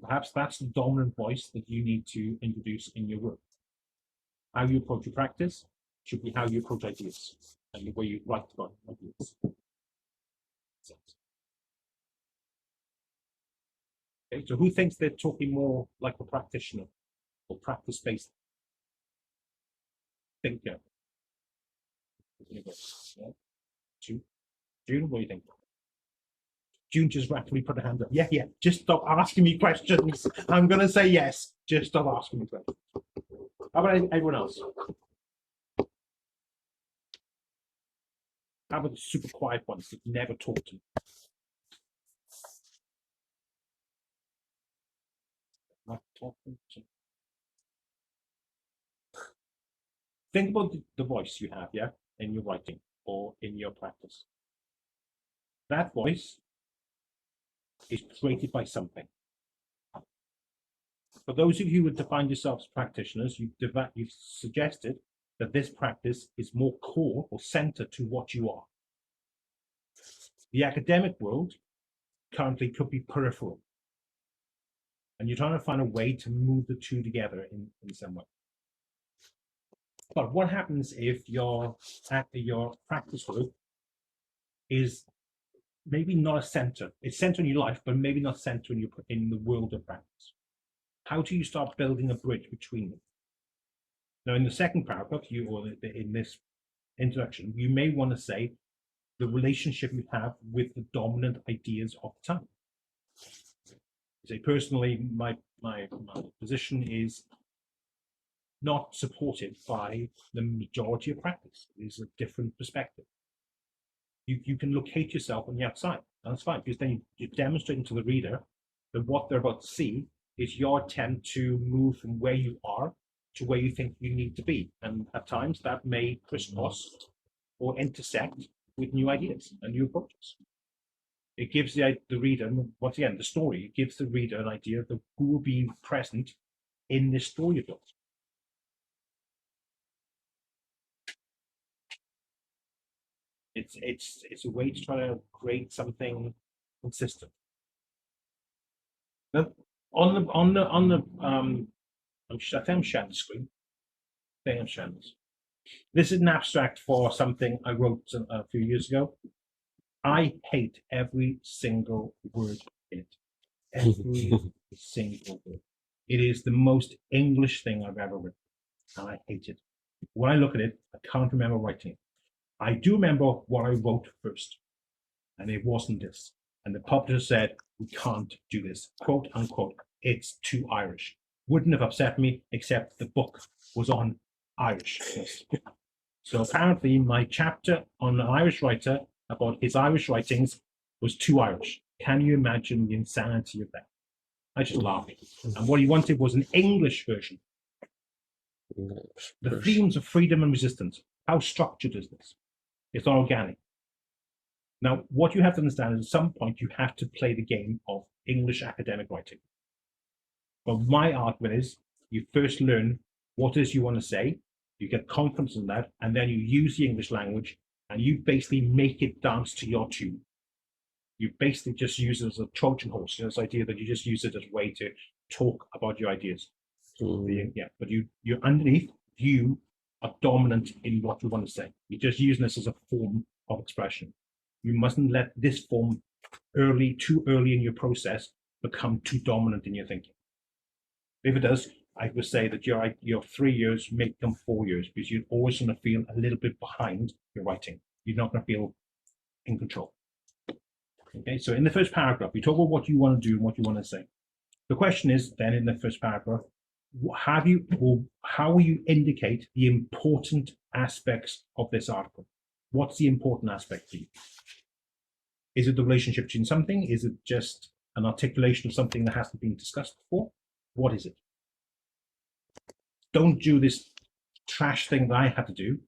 Perhaps that's the dominant voice that you need to introduce in your work. How you approach your practice should be how you approach ideas and the way you write about ideas. Okay, so who thinks they're talking more like a practitioner or practice-based thinker? Yeah. June, what do you think? June just rapidly put her hand up. Yeah, just stop asking me questions. I'm going to say yes. Just stop asking me questions. How about everyone else? How about the super quiet ones that never talk to me? Not talking to. Think about the voice you have, yeah, in your writing or in your practice. That voice is created by something. For those of you who define yourselves as practitioners, you've suggested that this practice is more core or center to what you are. The academic world currently could be peripheral. And you're trying to find a way to move the two together in some way. But what happens if your practice work is maybe not a center? It's center in your life, but maybe not center in the world of practice. How do you start building a bridge between them? Now, in the second paragraph, in this introduction, you may want to say the relationship you have with the dominant ideas of the time. Say personally, my position is not supported by the majority of practice. It is a different perspective. You can locate yourself on the outside, and that's fine, because then you're demonstrating to the reader that what they're about to see is your attempt to move from where you are to where you think you need to be. And at times that may crisscross or intersect with new ideas and new approaches. It gives the reader, once again, the story, it gives the reader an idea of who will be present in this story you've built. It's a way to try to create something consistent. Now, on the I think I'm sharing the screen. I think I'm sharing this. This is an abstract for something I wrote a few years ago. I hate every single word in it. Every single word. It is the most English thing I've ever written, and I hate it. When I look at it, I can't remember writing it. I do remember what I wrote first, and it wasn't this. And the publisher said, we can't do this, quote unquote, it's too Irish. Wouldn't have upset me, except the book was on Irish. So apparently my chapter on an Irish writer about his Irish writings was too Irish. Can you imagine the insanity of that? I just laughed. And what he wanted was an English version. The themes of freedom and resistance. How structured is this? It's not organic. Now, what you have to understand is at some point you have to play the game of English academic writing. But my argument is you first learn what it is you want to say, you get confidence in that, and then you use the English language and you basically make it dance to your tune. You basically just use it as a Trojan horse, this idea that you just use it as a way to talk about your ideas. Yeah, but you're underneath, you are dominant in what you want to say. You're just using this as a form of expression. You mustn't let this form too early in your process become too dominant in your thinking. If it does, I would say that your 3 years make them 4 years, because you're always going to feel a little bit behind your writing. You're not going to feel in control. Okay, so in the first paragraph, you talk about what you want to do and what you want to say. The question is then in the first paragraph, how will you indicate the important aspects of this article? What's the important aspect to you? Is it the relationship between something? Is it just an articulation of something that hasn't been discussed before? What is it? Don't do this trash thing that I had to do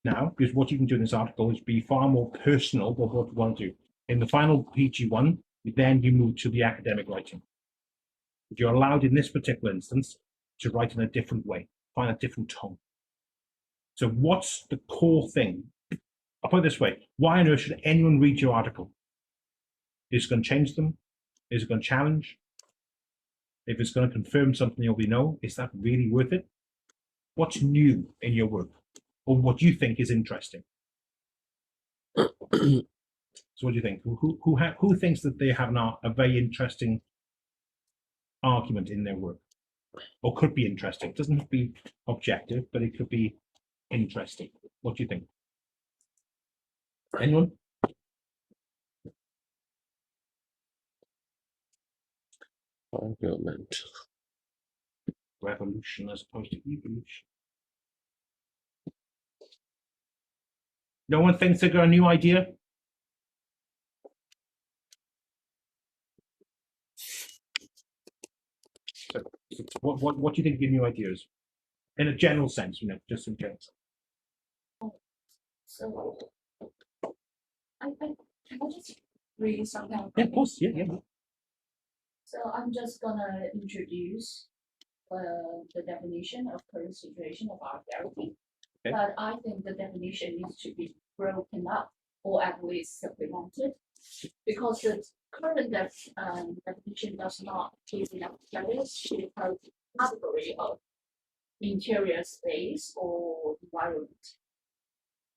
now, because what you can do in this article is be far more personal than what you want to do. In the final PG1, then you move to the academic writing. But you're allowed in this particular instance to write in a different way, find a different tone. So what's the core thing? I'll put it this way. Why on earth should anyone read your article? Is it going to change them? Is it going to challenge? If it's going to confirm something you already know, is that really worth it? What's new in your work? Or what you think is interesting? So what do you think? Who thinks that they have a very interesting argument in their work? Or could be interesting? It doesn't have to be objective, but it could be interesting. What do you think? Anyone? Argument. Revolution as opposed to evolution. No one thinks they've got a new idea? So, what do you think your new idea is? In a general sense, just in case. So can I just read something? Yeah, of course, yeah. So I'm just gonna introduce the definition of current situation of art therapy. Okay. But I think the definition needs to be broken up or at least supplemented, because the current definition does not give enough credit to the category of interior space or environment.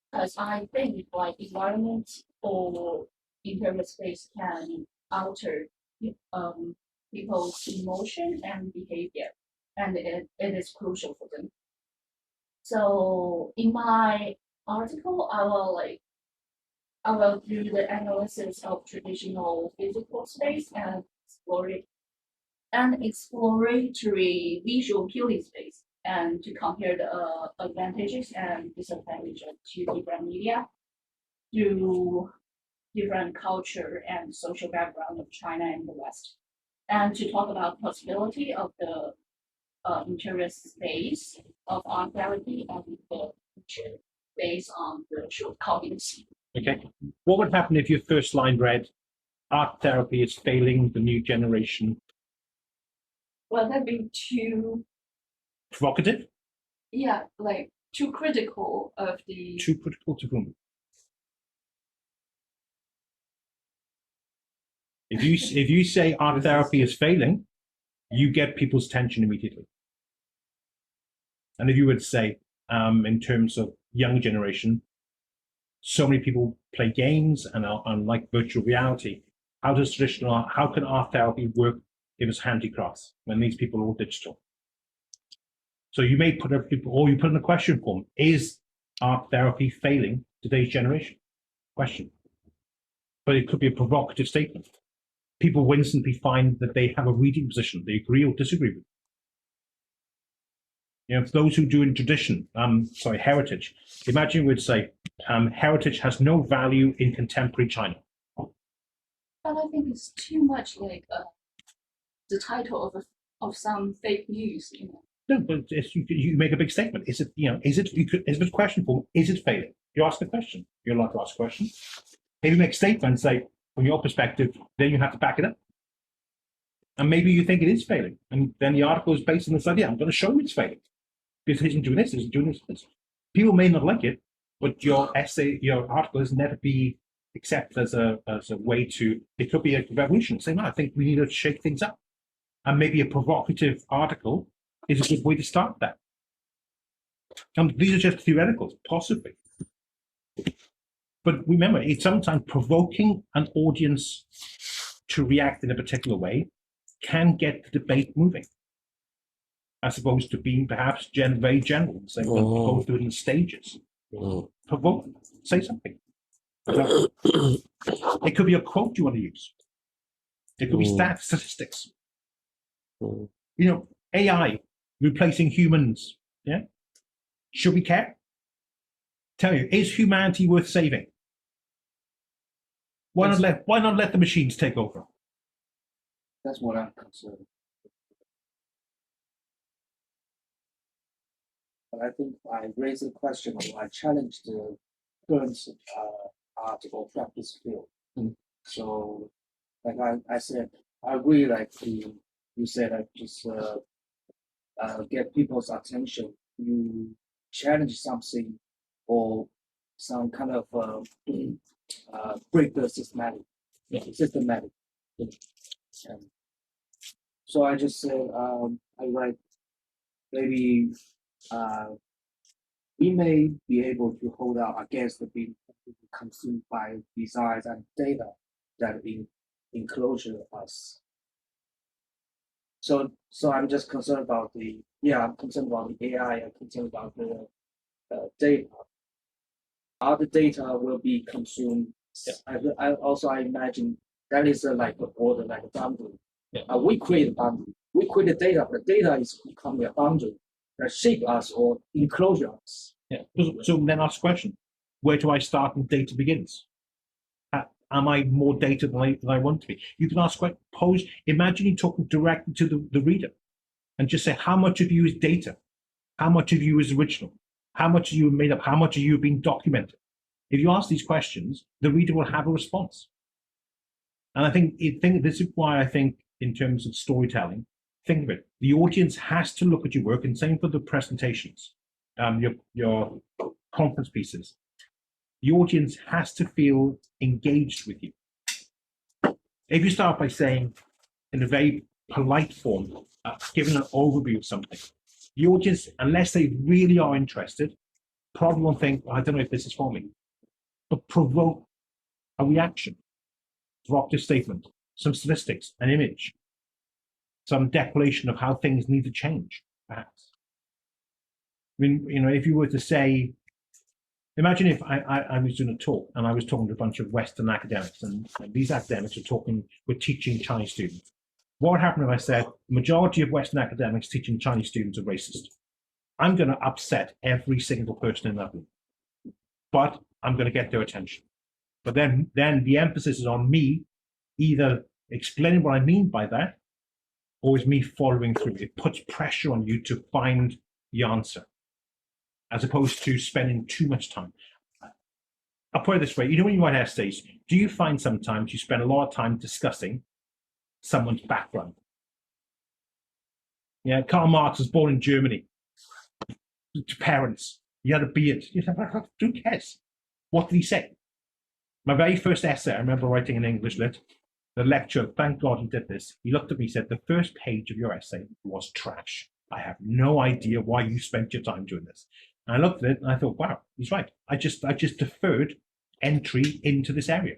Because I think like environment or interior space can alter people's emotion and behavior, and it is crucial for them. So in my article, I will do the analysis of traditional physical space and exploratory visual healing space, and to compare the advantages and disadvantages of two different media through different culture and social background of China and the West, and to talk about possibility of the interior space of art therapy and the future based on the shortcomings. Okay. What would happen if your first line read, art therapy is failing the new generation? Well, that'd be too, Provocative? yeah, like too critical of the. Too critical to whom? If you say art therapy is failing, you get people's attention immediately. And if you would say, in terms of young generation, so many people play games and like virtual reality. How can art therapy work if it's handicrafts when these people are all digital? So you may put in a question form: is art therapy failing today's generation? Question. But it could be a provocative statement. People will instantly find that they have a reading position they agree or disagree with. For those who do in tradition, heritage, imagine we'd say heritage has no value in contemporary China. But I think it's too much like the title of some fake news. No, but you make a big statement. Is it a question form? Is it failing? You ask a question. You're allowed to ask a question. Maybe make a statement and say, from your perspective, then you have to back it up. And maybe you think it is failing. And then the article is based on this idea. I'm going to show you it's failing. Because it isn't doing this, isn't doing this. People may not like it, but your essay, your article has never be accepted as a way to, it could be a revolution. Say, no, I think we need to shake things up. And maybe a provocative article is a good way to start that. These are just theoreticals, possibly. But remember, it's sometimes provoking an audience to react in a particular way can get the debate moving, as opposed to being perhaps very general, say, go through it in stages. Provoke, say something. It could be a quote you want to use. It could be statistics. AI replacing humans. Yeah. Should we care? Tell you, is humanity worth saving? Why not let the machines take over? That's what I'm concerned. But I think I raised a question or I challenged the current art or practice field. So, like I said, I really like you said like just get people's attention. You challenge something or some kind of break the systematic. And so I just said I write maybe we may be able to hold out against the being consumed by desires and data that enclosure us. So I'm just concerned about I'm concerned about the AI. I'm concerned about the data. Other data will be consumed. Yeah. I imagine that is like a border, like a boundary. Yeah. We create a boundary. We create the data, but the data is becoming a boundary that shape us or enclosure us. Yeah. So then ask the question, where do I start and data begins? Am I more data than I want to be? You can ask, imagine you talking directly to the reader and just say, how much of you is data? How much of you is original? How much of you are made up? How much of you are being documented? If you ask these questions, the reader will have a response. And I think this is why I think in terms of storytelling, think of it. The audience has to look at your work, and same for the presentations, your conference pieces. The audience has to feel engaged with you. If you start by saying, in a very polite form, giving an overview of something, the audience, unless they really are interested, probably won't think, I don't know if this is for me, but provoke a reaction, drop a statement, some statistics, an image, some declaration of how things need to change, perhaps. I mean, if you were to say, imagine if I was doing a talk and I was talking to a bunch of Western academics, and these academics were teaching Chinese students. What would happen if I said the majority of Western academics teaching Chinese students are racist? I'm going to upset every single person in that room, but I'm going to get their attention. But then the emphasis is on me either explaining what I mean by that, or is me following through. It puts pressure on you to find the answer, as opposed to spending too much time. I'll put it this way, when you write essays, do you find sometimes you spend a lot of time discussing someone's background? Yeah, Karl Marx was born in Germany to parents. He had a beard. You said, who cares? What did he say? My very first essay, I remember writing in English lit. The lecturer, thank God he did this. He looked at me and said, the first page of your essay was trash. I have no idea why you spent your time doing this. And I looked at it and I thought, wow, he's right. I just deferred entry into this area.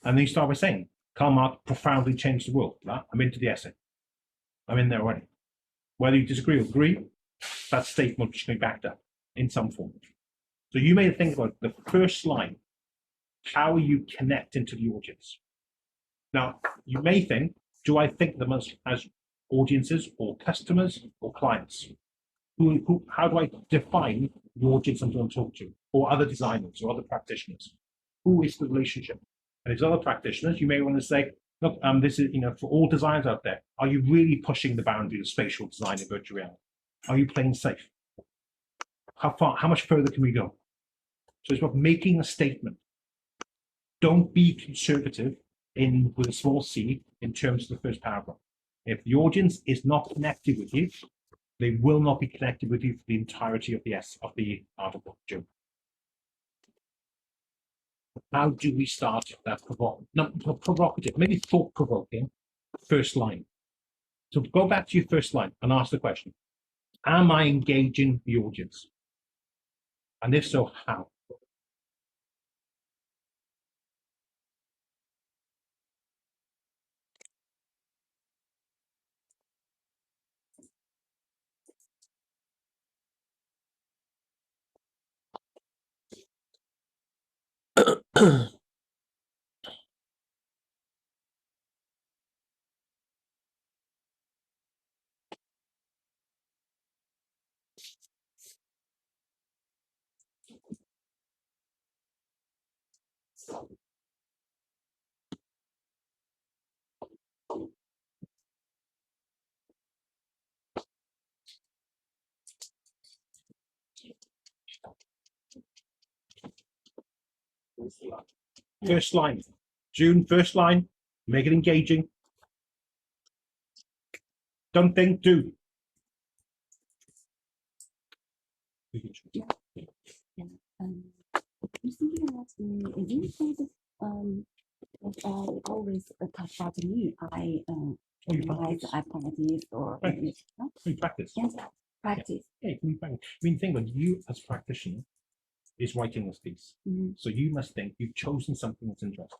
And then he started by saying, Karl Marx profoundly changed the world. I'm into the essay. I'm in there already. Whether you disagree or agree, that statement should be backed up in some form. So you may think about the first line. How are you connecting to the audience? Now, you may think, do I think them as audiences or customers or clients? How do I define the audience I'm going to talk to, or other designers or other practitioners? Who is the relationship? And as other practitioners, you may want to say, look, this is, for all designers out there, are you really pushing the boundary of spatial design and virtual reality? Are you playing safe? How much further can we go? So it's about making a statement. Don't be conservative with a small c in terms of the first paragraph. If the audience is not connected with you, they will not be connected with you for the entirety of the article. How do we start that provocative, maybe thought-provoking first line? So go back to your first line and ask the question, am I engaging the audience? And if so, how? First line. June, first line. Make it engaging. Don't think, do. I'm thinking that in these cases, always talk about me. I you write practice. apologies or Practice. no? You practice. Yes, practice. Yeah, you can practice. I mean, think about you as a practitioner is writing this piece. Mhm. So you must think you've chosen something that's interesting.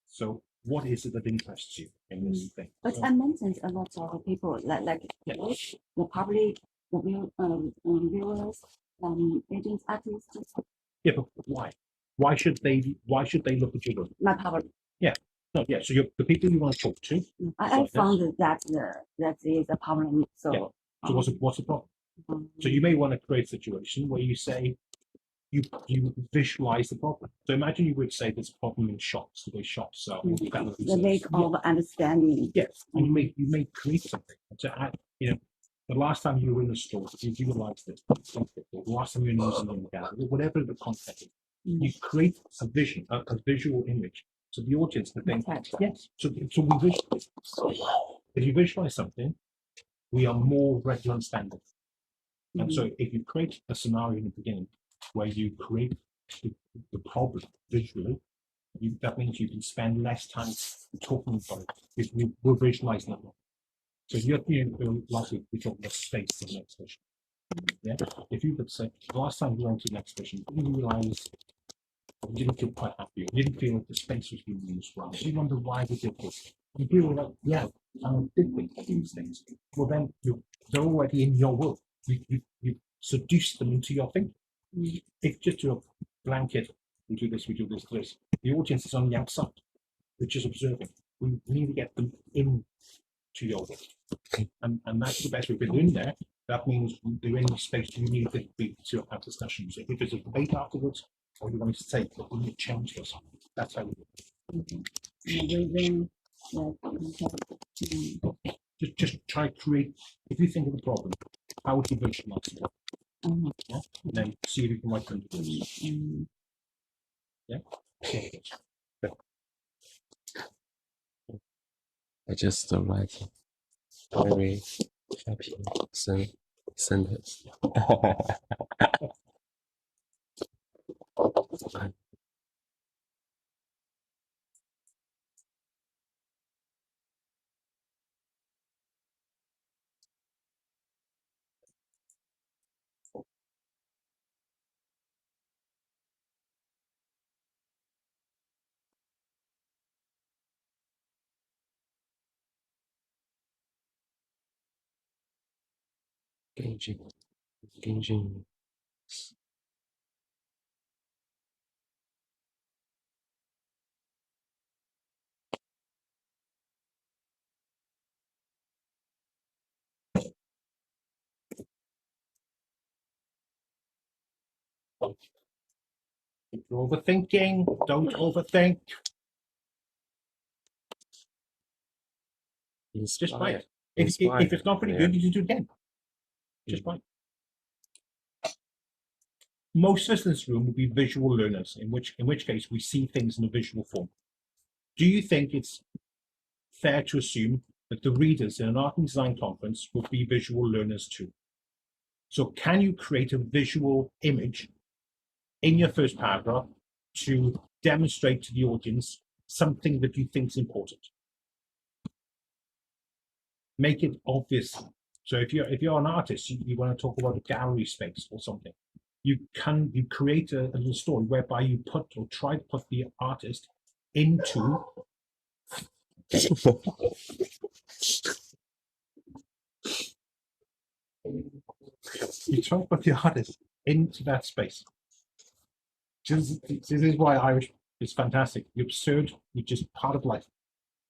So what is it that interests you in this thing? But I mentioned a lot of people like Yeah. the public, the viewers, agents, artists, Yeah, but why? Why should they look at your work? my public. No, yeah. So the people you want to talk to. I Sorry, found that that is a problem. So Yeah. So what's the problem? So you may want to create a situation where you say you visualize the problem. So imagine you would say there's a problem in shops, the way shops sell. the lack of understanding. Yes, and you may create something. So the last time you were in a store, you visualized it. The last time you were in a museum gallery, whatever the content is, you create a vision, a visual image. So the audience can think, yes. So we visualize. If you visualize something, we are more ready to understand it. And so if you create a scenario in the beginning where you create the problem visually, that means you can spend less time talking about it because we're visualizing it. So you're likely we talk about space in the next session. Yeah. If you could say the last time you went to the next session, you realize you didn't feel quite happy, you didn't feel like the space was being used well. You wonder why we did this. And people were like, yeah, did we do these things? Well then they're already in your world. You seduce them into your thinking. If just a blanket, we do this, this. The audience is on the outside, which is observing. We need to get them in to your world. And that's the best way. If they're in there, that means they're in the space you need to be to have discussions. If there's a debate afterwards, or you want to say, but we need to change this. That's how we do it. Just try to create, if you think of the problem, how would you visualize it? Yeah? And then see if you can write them. Yeah? I just write very happy sentence. Engaging. If you're overthinking, don't overthink. Just write it. If it's not pretty good, you just do it again. Just write. Most of us in this room will be visual learners, in which case we see things in a visual form. Do you think it's fair to assume that the readers in an art and design conference will be visual learners too? So can you create a visual image in your first paragraph to demonstrate to the audience something that you think is important? Make it obvious. So if you're an artist, you want to talk about a gallery space or something, you create a little story whereby you put or try to put the artist into you try to put the artist into that space. This is why Irish is fantastic. The absurd, you're just part of life.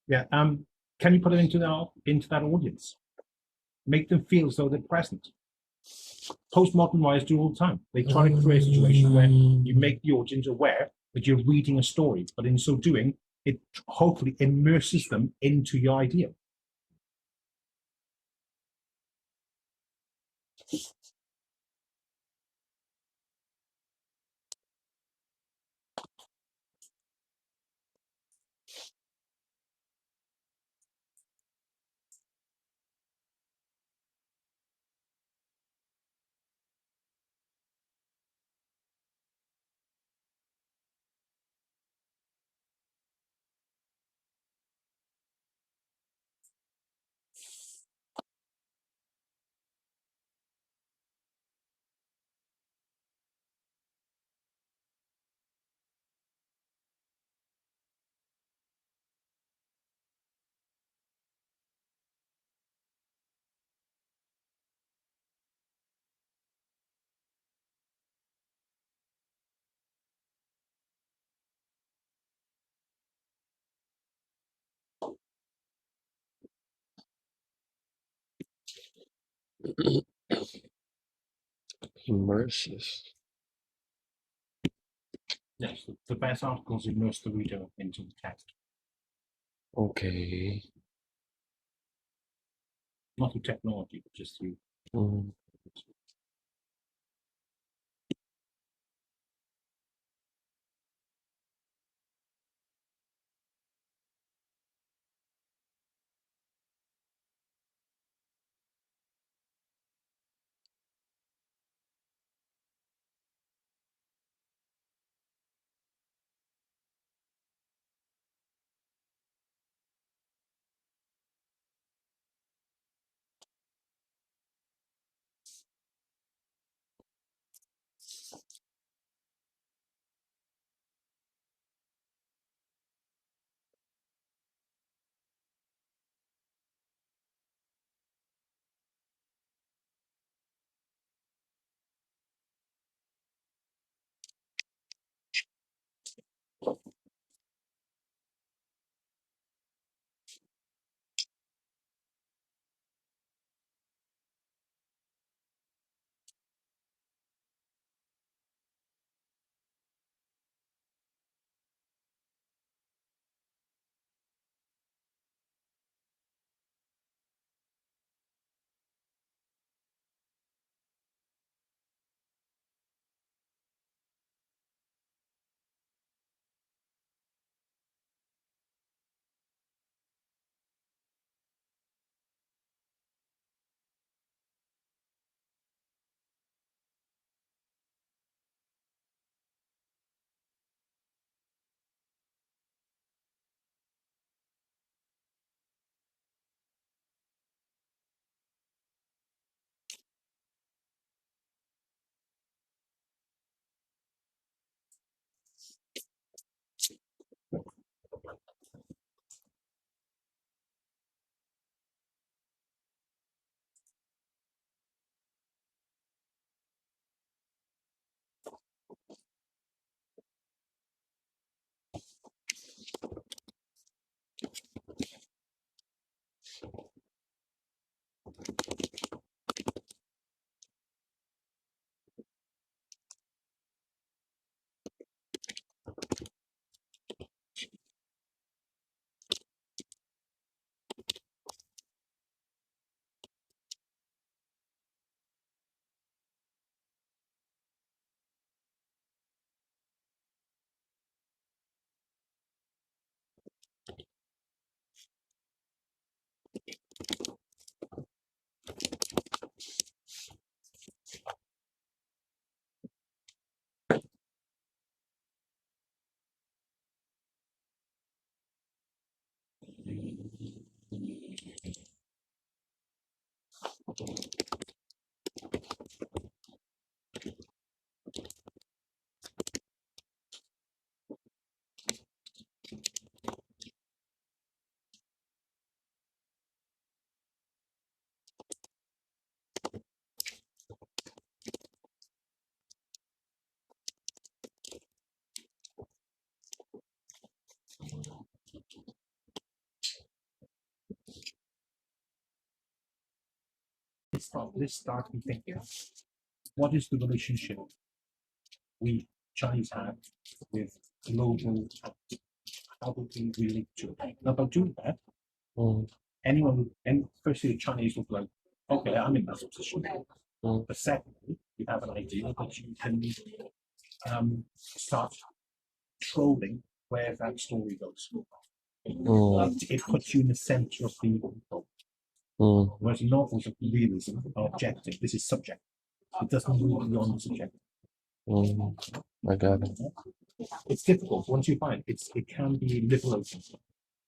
Yeah. Can you put it into that audience? Make them feel as though they're present. Postmodern writers do all the time. They try to create a situation where you make the audience aware that you're reading a story, but in so doing, it hopefully immerses them into your idea. Immersive. Yes, the best articles immerse the reader into the text, Okay. not through technology, but just through. Mm. Let's start with thinking. What is the relationship we Chinese have with global? How do we relate to it? Now, by doing that, Mm. anyone, and firstly, the Chinese will be like, okay, I'm in that position. Mm. But secondly, you have an idea that you can start trolling where that story goes. Mm. It puts you in the center of the thought. Mm. Whereas novels of realism are objective. This is subjective. It doesn't move beyond the subjective. Mm. I got it. It's difficult once you find it can be liberating.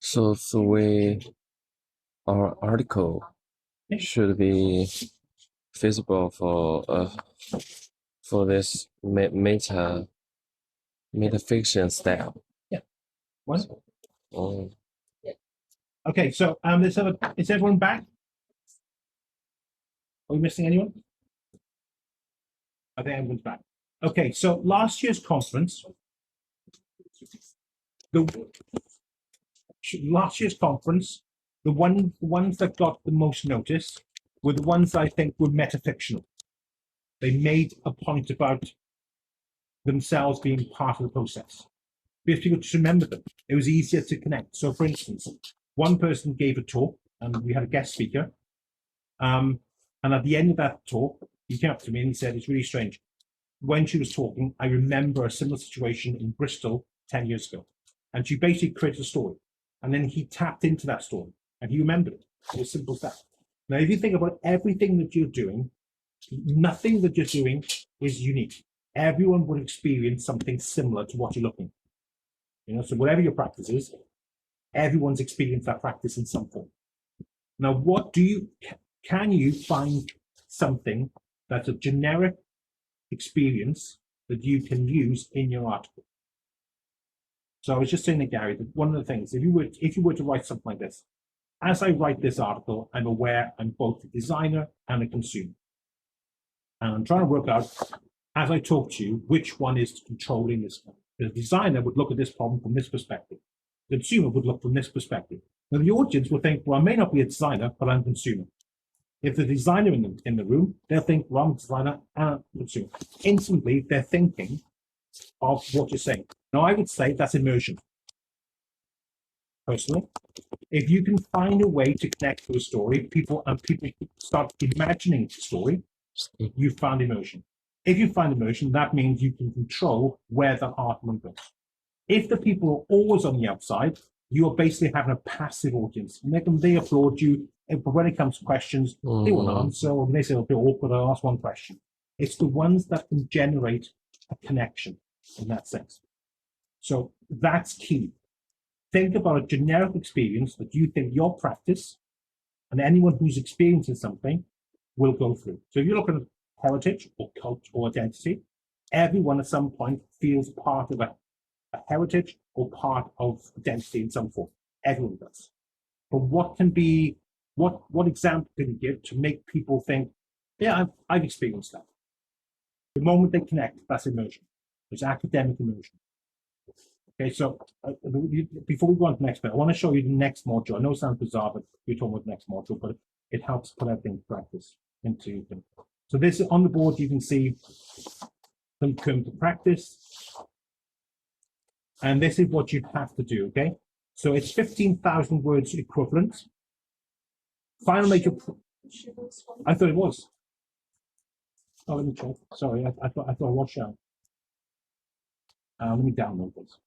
So the way our article should be visible for this metafiction style. What? Oh. Okay, so is everyone back? Are we missing anyone? I think everyone's back. Okay, so last year's conference, the last year's conference, the ones that got the most notice were the ones I think were metafictional. They made a point about themselves being part of the process. Because people just remember them. It was easier to connect. So, for instance, one person gave a talk, and we had a guest speaker. And at the end of that talk, he came up to me and he said, "It's really strange. When she was talking, I remember a similar situation in Bristol 10 years ago." And she basically created a story. And then he tapped into that story and he remembered it. It was simple as that. Now, if you think about everything that you're doing, nothing that you're doing is unique. Everyone would experience something similar to what you're looking at. You know, so whatever your practice is, everyone's experienced that practice in some form. Now, can you find something that's a generic experience that you can use in your article? So I was just saying to Gary that one of the things, if you were to write something like this, as I write this article, I'm aware I'm both a designer and a consumer. And I'm trying to work out, as I talk to you, which one is controlling this one. The designer would look at this problem from this perspective. The consumer would look from this perspective. Now the audience will think, well, I may not be a designer, but I'm a consumer. If the designer in the room, they'll think, well, I'm a designer and a consumer. Instantly, they're thinking of what you're saying. Now, I would say that's immersion. Personally, if you can find a way to connect to a story, people start imagining the story, you found immersion. If you find immersion, that means you can control where the argument goes. If the people are always on the outside, you are basically having a passive audience. They applaud you, but when it comes to questions, they won't answer, or they say, "Okay, awkward, I'll ask one question." It's the ones that can generate a connection in that sense. So that's key. Think about a generic experience that you think your practice and anyone who's experiencing something will go through. So if you're looking at heritage or culture or identity, everyone at some point feels part of a heritage or part of identity in some form. Everyone does. But what example can you give to make people think, yeah, I've experienced that? The moment they connect, that's immersion. It's academic immersion. Okay, so before we go on to the next bit, I want to show you the next module. I know it sounds bizarre, but we're talking about the next module, but it helps put everything into practice. So this on the board, you can see some terms of practice. And this is what you have to do, okay? So it's 15,000 words equivalent. Final major. I thought it was. Oh, let me check. Sorry, I thought I was showing. Let me download this.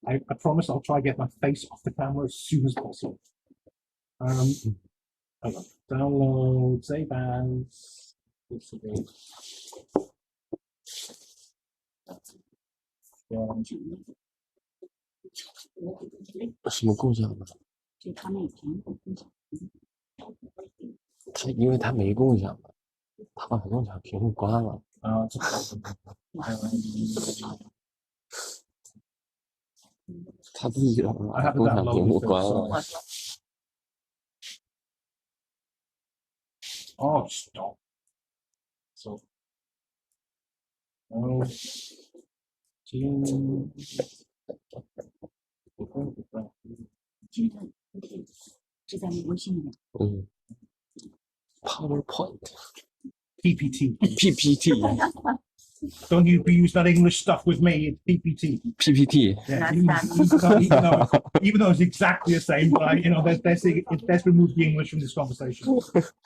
I promise I'll try to get my face off the camera as soon as possible. Hold on. Download, save as. 什么共享的？就他们以前不共享。因为他没共享嘛，他把共享屏幕关了。啊，他自己把共享屏幕关了。Oh, stop. So, oh, PowerPoint. PPT. PPT. Don't you use that English stuff with me? It's PPT. PPT. Yeah, even though it's exactly the same, but let's remove the English from this conversation.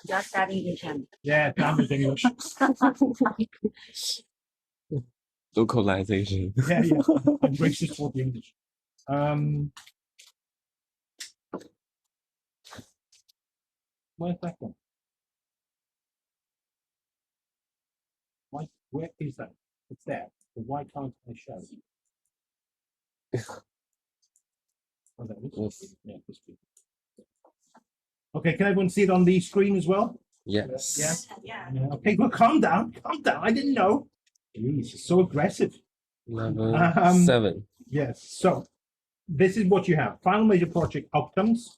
Just studying each other. Yeah, damn it, English. Localization. Yeah. I'm racist toward the English. Where's that one? Where is that? It's there. But why can't I show it? Oh, there it is. Yeah, this bit. Okay, can everyone see it on the screen as well? Yes. Yeah. Okay, well, calm down. I didn't know. Jeez, it's so aggressive. Level 7. Yes, so this is what you have. Final major project outcomes,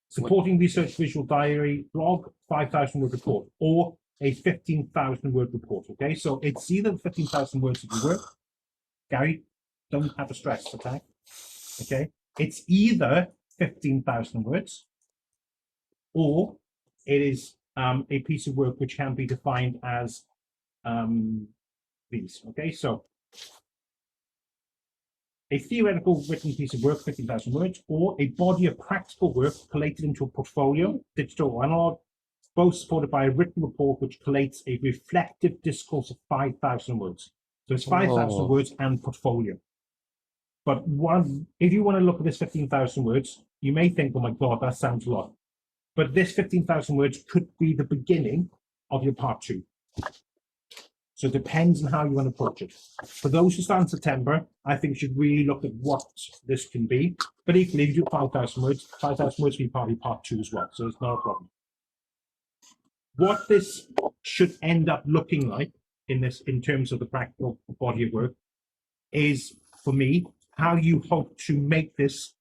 supporting research visual diary, blog, 5,000 word report, or a 15,000 word report, okay? So it's either 15,000 words of your work. Gary, don't have a stress attack, okay? it's either 15,000 words or it is a piece of work which can be defined as these. Okay, so a theoretical written piece of work, 15,000 words, or a body of practical work collated into a portfolio, digital or analog, both supported by a written report which collates a reflective discourse of 5,000 words. So it's 5,000 words and portfolio. But if you want to look at this 15,000 words, you may think, oh my God, that sounds a lot. But this 15,000 words could be the beginning of your part 2. So it depends on how you want to approach it. For those who start in September, I think you should really look at what this can be. But equally, if you do 5,000 words, 5,000 words can be part of part 2 as well. So it's not a problem. What this should end up looking like in terms of the practical body of work is, for me, how you hope to make this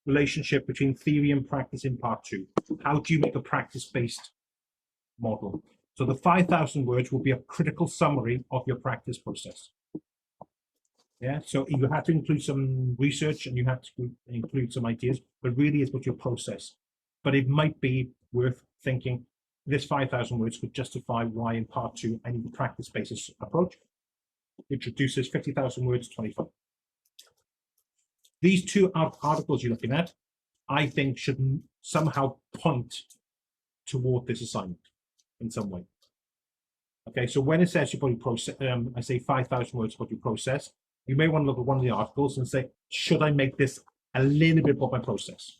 relationship between theory and practice in part 2. How do you make a practice-based model? So the 5,000 words will be a critical summary of your practice process. Yeah, so you have to include some research and you have to include some ideas, but really it's about your process. But it might be worth thinking this 5,000 words could justify why in part 2 I need a practice-based approach, which reduces 50,000 words to 25. These two articles you're looking at, I think, should somehow point toward this assignment in some way. Okay, so when it says your body process, I say 5,000 words about your process, you may want to look at one of the articles and say, should I make this a little bit about my process?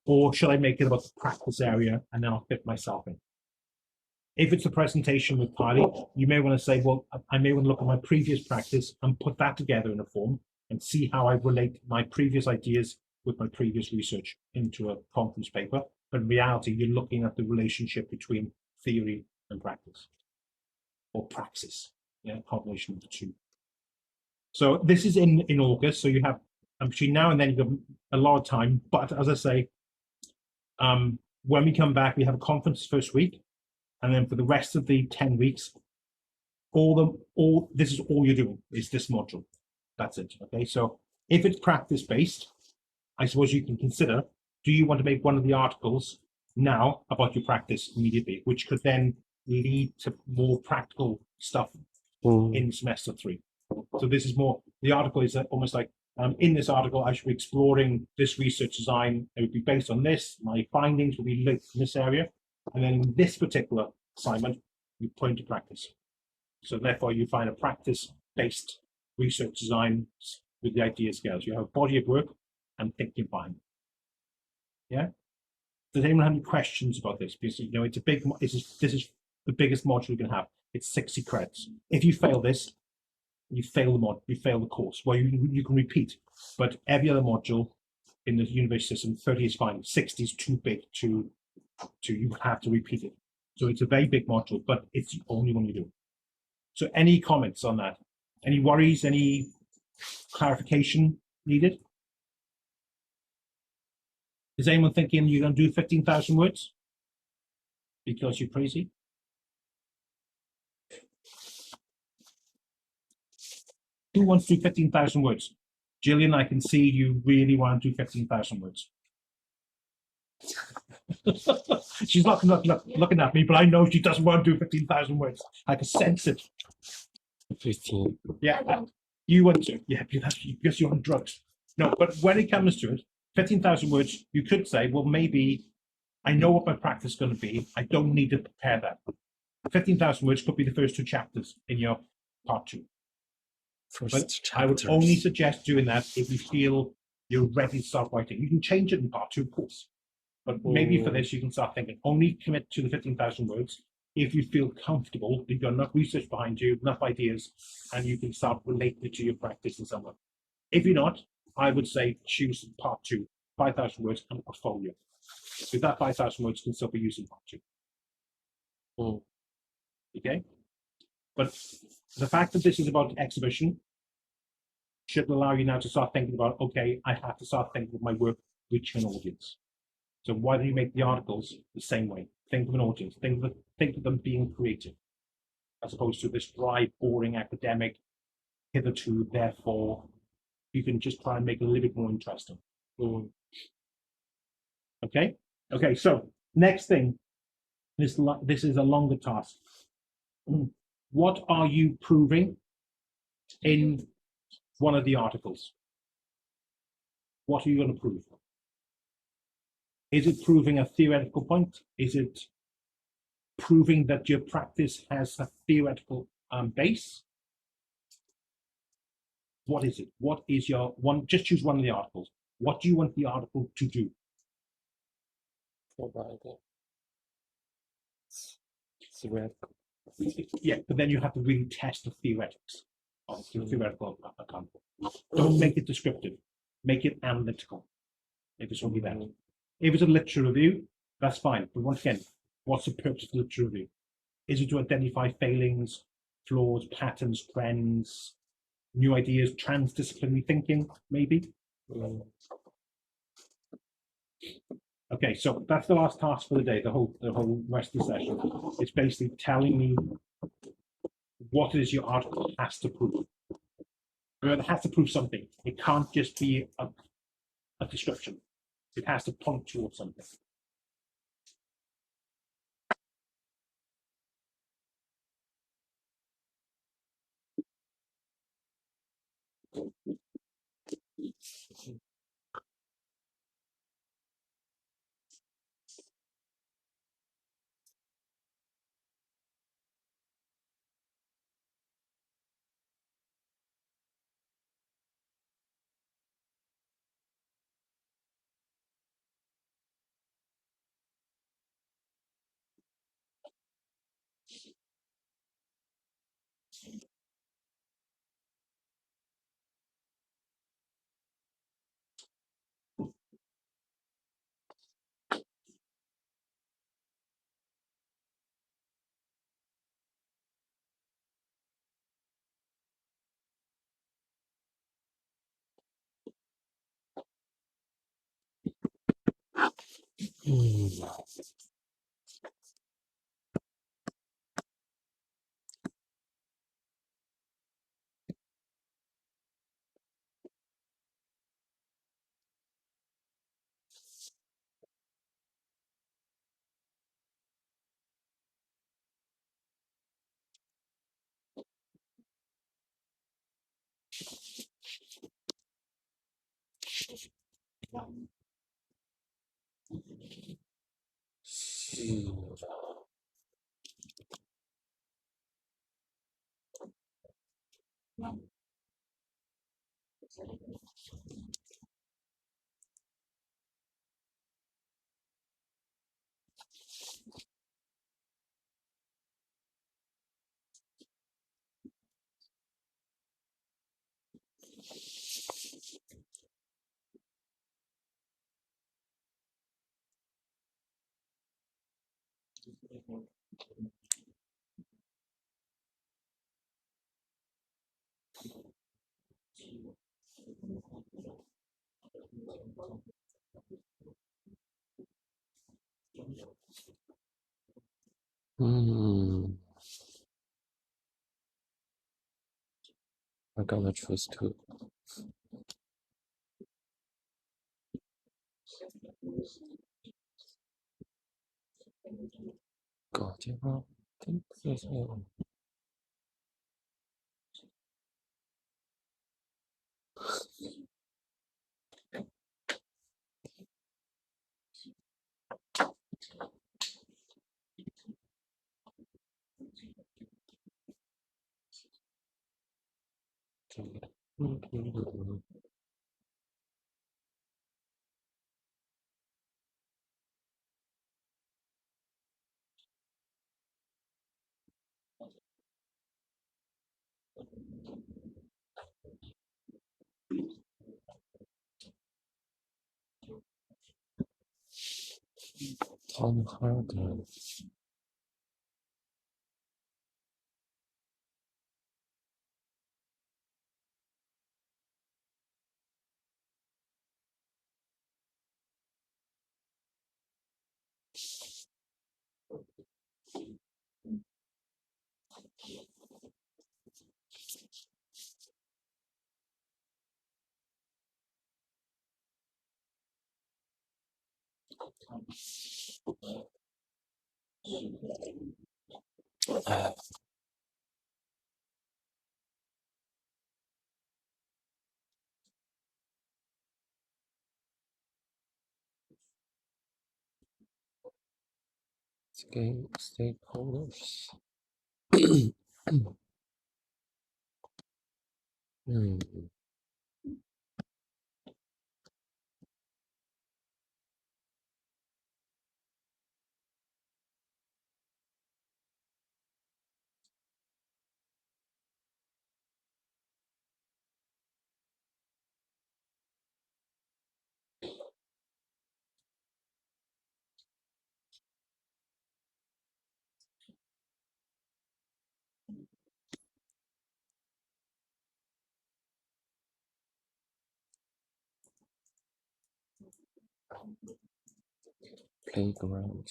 Or should I make it about the practice area and then I'll fit myself in? If it's a presentation with Parley, you may want to say, well, I may want to look at my previous practice and put that together in a form and see how I relate my previous ideas with my previous research into a conference paper. But in reality, you're looking at the relationship between theory and practice, or praxis, yeah, combination of the two. So this is in August, so you have between now and then you have a lot of time. But as I say, when we come back, we have a conference first week, and then for the rest of the 10 weeks, this is all you're doing is this module. That's it. Okay, so if it's practice based, I suppose you can consider: do you want to make one of the articles now about your practice immediately, which could then lead to more practical stuff in semester 3? So this is more, the article is almost like, in this article, I should be exploring this research design. It would be based on this. My findings will be linked in this area. And then in this particular assignment, you point to practice. So therefore, you find a practice-based research design with the idea scales. You have a body of work and thinking behind it. Yeah? Does anyone have any questions about this? Because, you know, it's a big, this is the biggest module you can have. It's 60 credits. If you fail this, you fail the mod, you fail the course. Well, you can repeat, but every other module in the university system, 30 is fine. 60 is too big to you have to repeat it. So it's a very big module, but it's the only one you do. So any comments on that? Any worries? Any clarification needed? Is anyone thinking you're going to do 15,000 words because you're crazy? Who wants to do 15,000 words? Gillian, I can see you really want to do 15,000 words. She's not looking at me, but I know she doesn't want to do 15,000 words. I can sense it. 15. Yeah, you want to. Yeah, because you're on drugs. No, but when it comes to it, 15,000 words, you could say, well, maybe I know what my practice is going to be. I don't need to prepare that. 15,000 words could be the first 2 chapters in your part 2. But I would only suggest doing that if you feel you're ready to start writing. You can change it in part 2, of course. But maybe for this, you can start thinking, only commit to the 15,000 words if you feel comfortable, you've got enough research behind you, enough ideas, and you can start relating it to your practice in some way. If you're not, I would say choose part 2, 5,000 words and a portfolio. So that 5,000 words can still be used in part 2. Okay? But the fact that this is about exhibition should allow you now to start thinking about, okay, I have to start thinking of my work reaching an audience. So why don't you make the articles the same way? Think of an audience, think of them being creative, as opposed to this dry, boring academic, hitherto, therefore, you can just try and make it a little bit more interesting. Okay. Okay. So next thing, this is a longer task. What are you proving in one of the articles? What are you going to prove? Is it proving a theoretical point? Is it proving that your practice has a theoretical base? What is it? What is your one? Just choose one of the articles. What do you want the article to do? Provide theoretical. Yeah, but then you have to really test the theoretics of the theoretical account. Don't make it descriptive. Make it analytical. If it's only that. If it's a literature review, that's fine. But once again, what's the purpose of the literature review? Is it to identify failings, flaws, patterns, trends, new ideas, transdisciplinary thinking, maybe? Okay, so that's the last task for the day, the whole rest of the session. It's basically telling me what it is your article has to prove. It has to prove something. It can't just be a description. It has to point towards something. I'm gonna choose two.搞定了，真不错。Tom Hardy. Stakeholders. Hmm. Playground.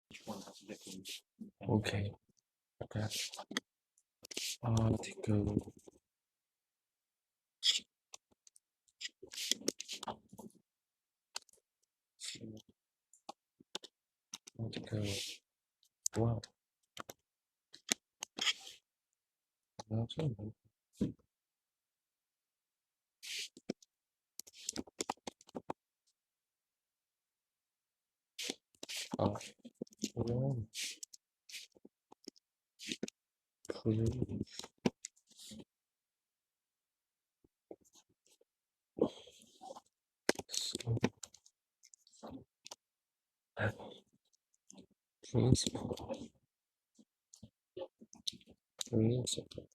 Each one has a different. Okay. Okay. Article. Article. Wow. That's all. Oh. Wow. Please. Principle. Principle.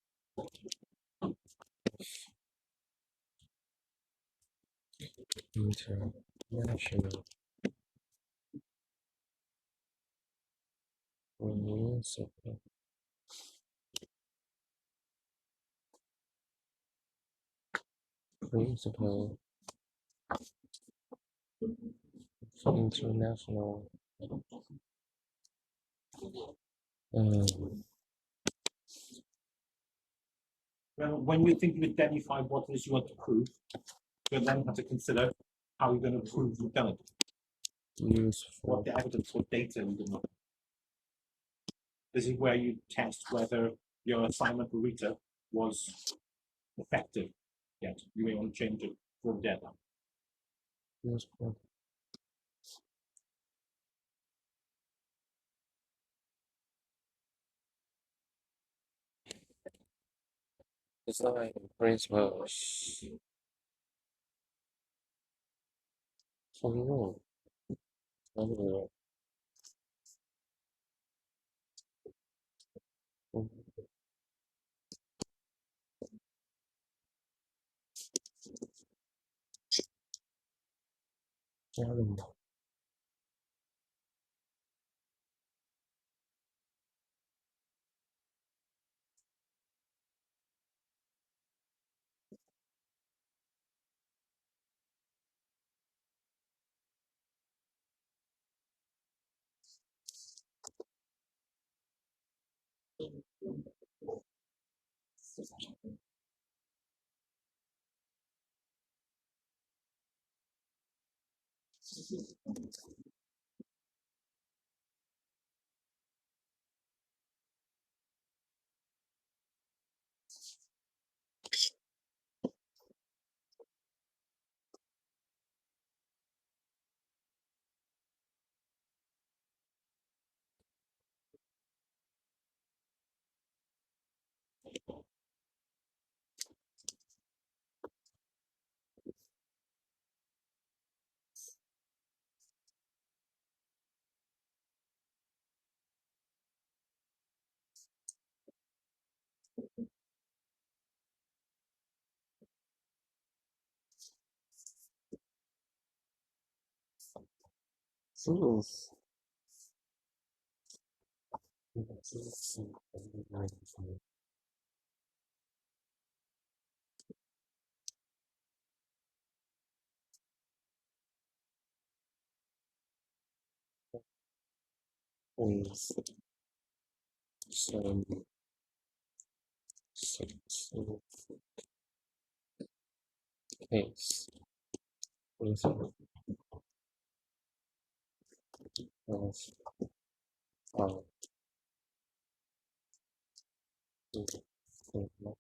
International. Principle. Principle. International. Well, when you think you identify what it is you want to prove, you then have to consider how you're going to prove you've done it. Useful. What the evidence, what data you're going to. This is where you test whether your assignment for Rita was effective. Yet you may want to change it for a deadline. Useful. Design principles. So no. Anyway. Proof. is some specific case result of our improvement.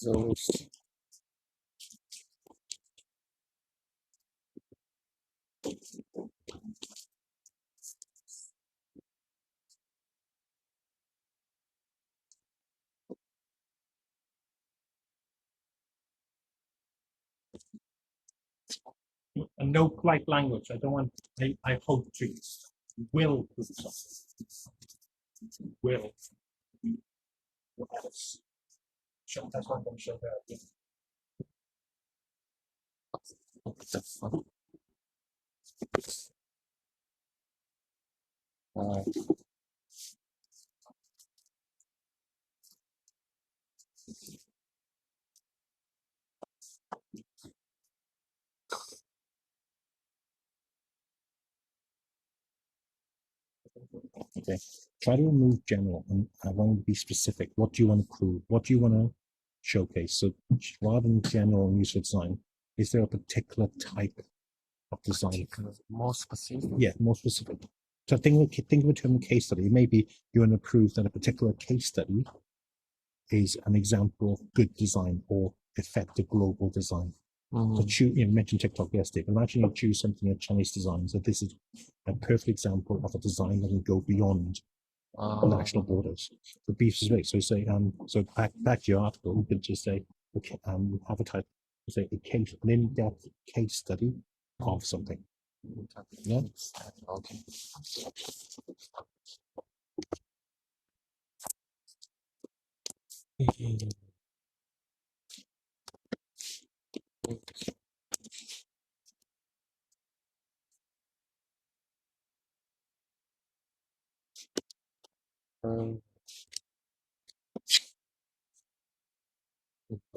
Those And no polite language. I don't want. I hope to. Will do something. Will. What else? That's not going to show there. what the fuck? Okay. Try to remove general, and I want to be specific. What do you want to prove? What do you want to showcase? So rather than general and useful design, is there a particular type of design? More specific. Yeah, more specific. So think of a term case study. Maybe you want to prove that a particular case study is an example of good design or effective global design. So choose, you mentioned TikTok yesterday, but imagine you choose something in Chinese design. So this is a perfect example of a design that can go beyond national borders. So be specific. So say, so back to your article, you could just say, okay, have a type, say a case, an in-depth case study of something. Yeah. Okay. Um,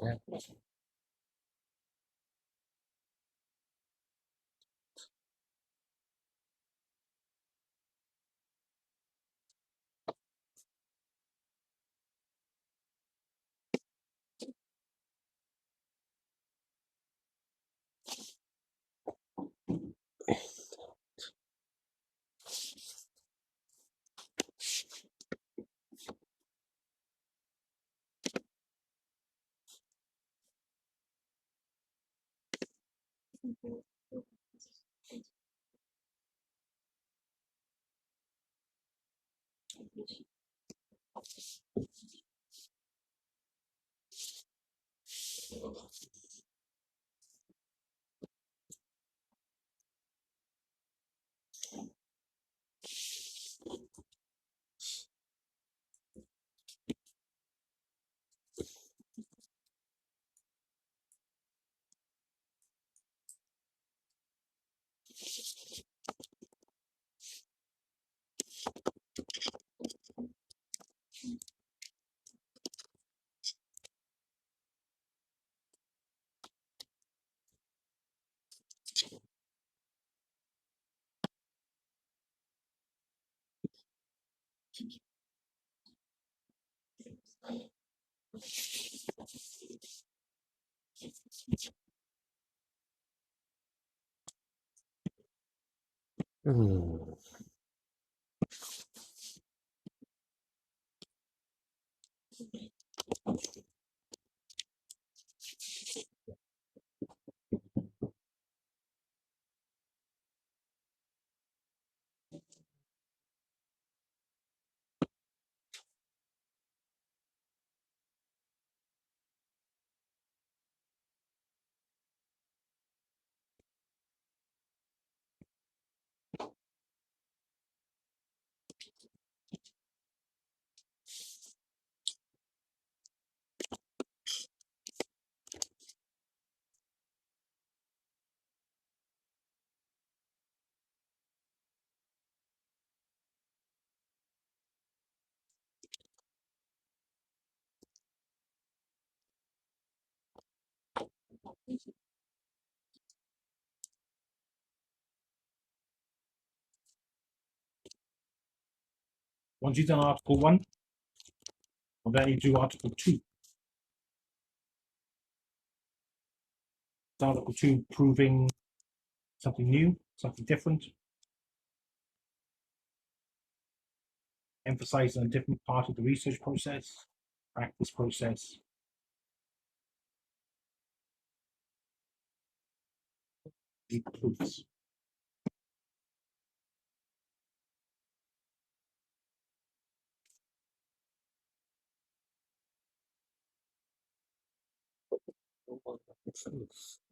yeah. Once you've done Article 1, well, then you do Article 2. Article 2 proving something new, something different, emphasizing a different part of the research process, practice process. Proofs.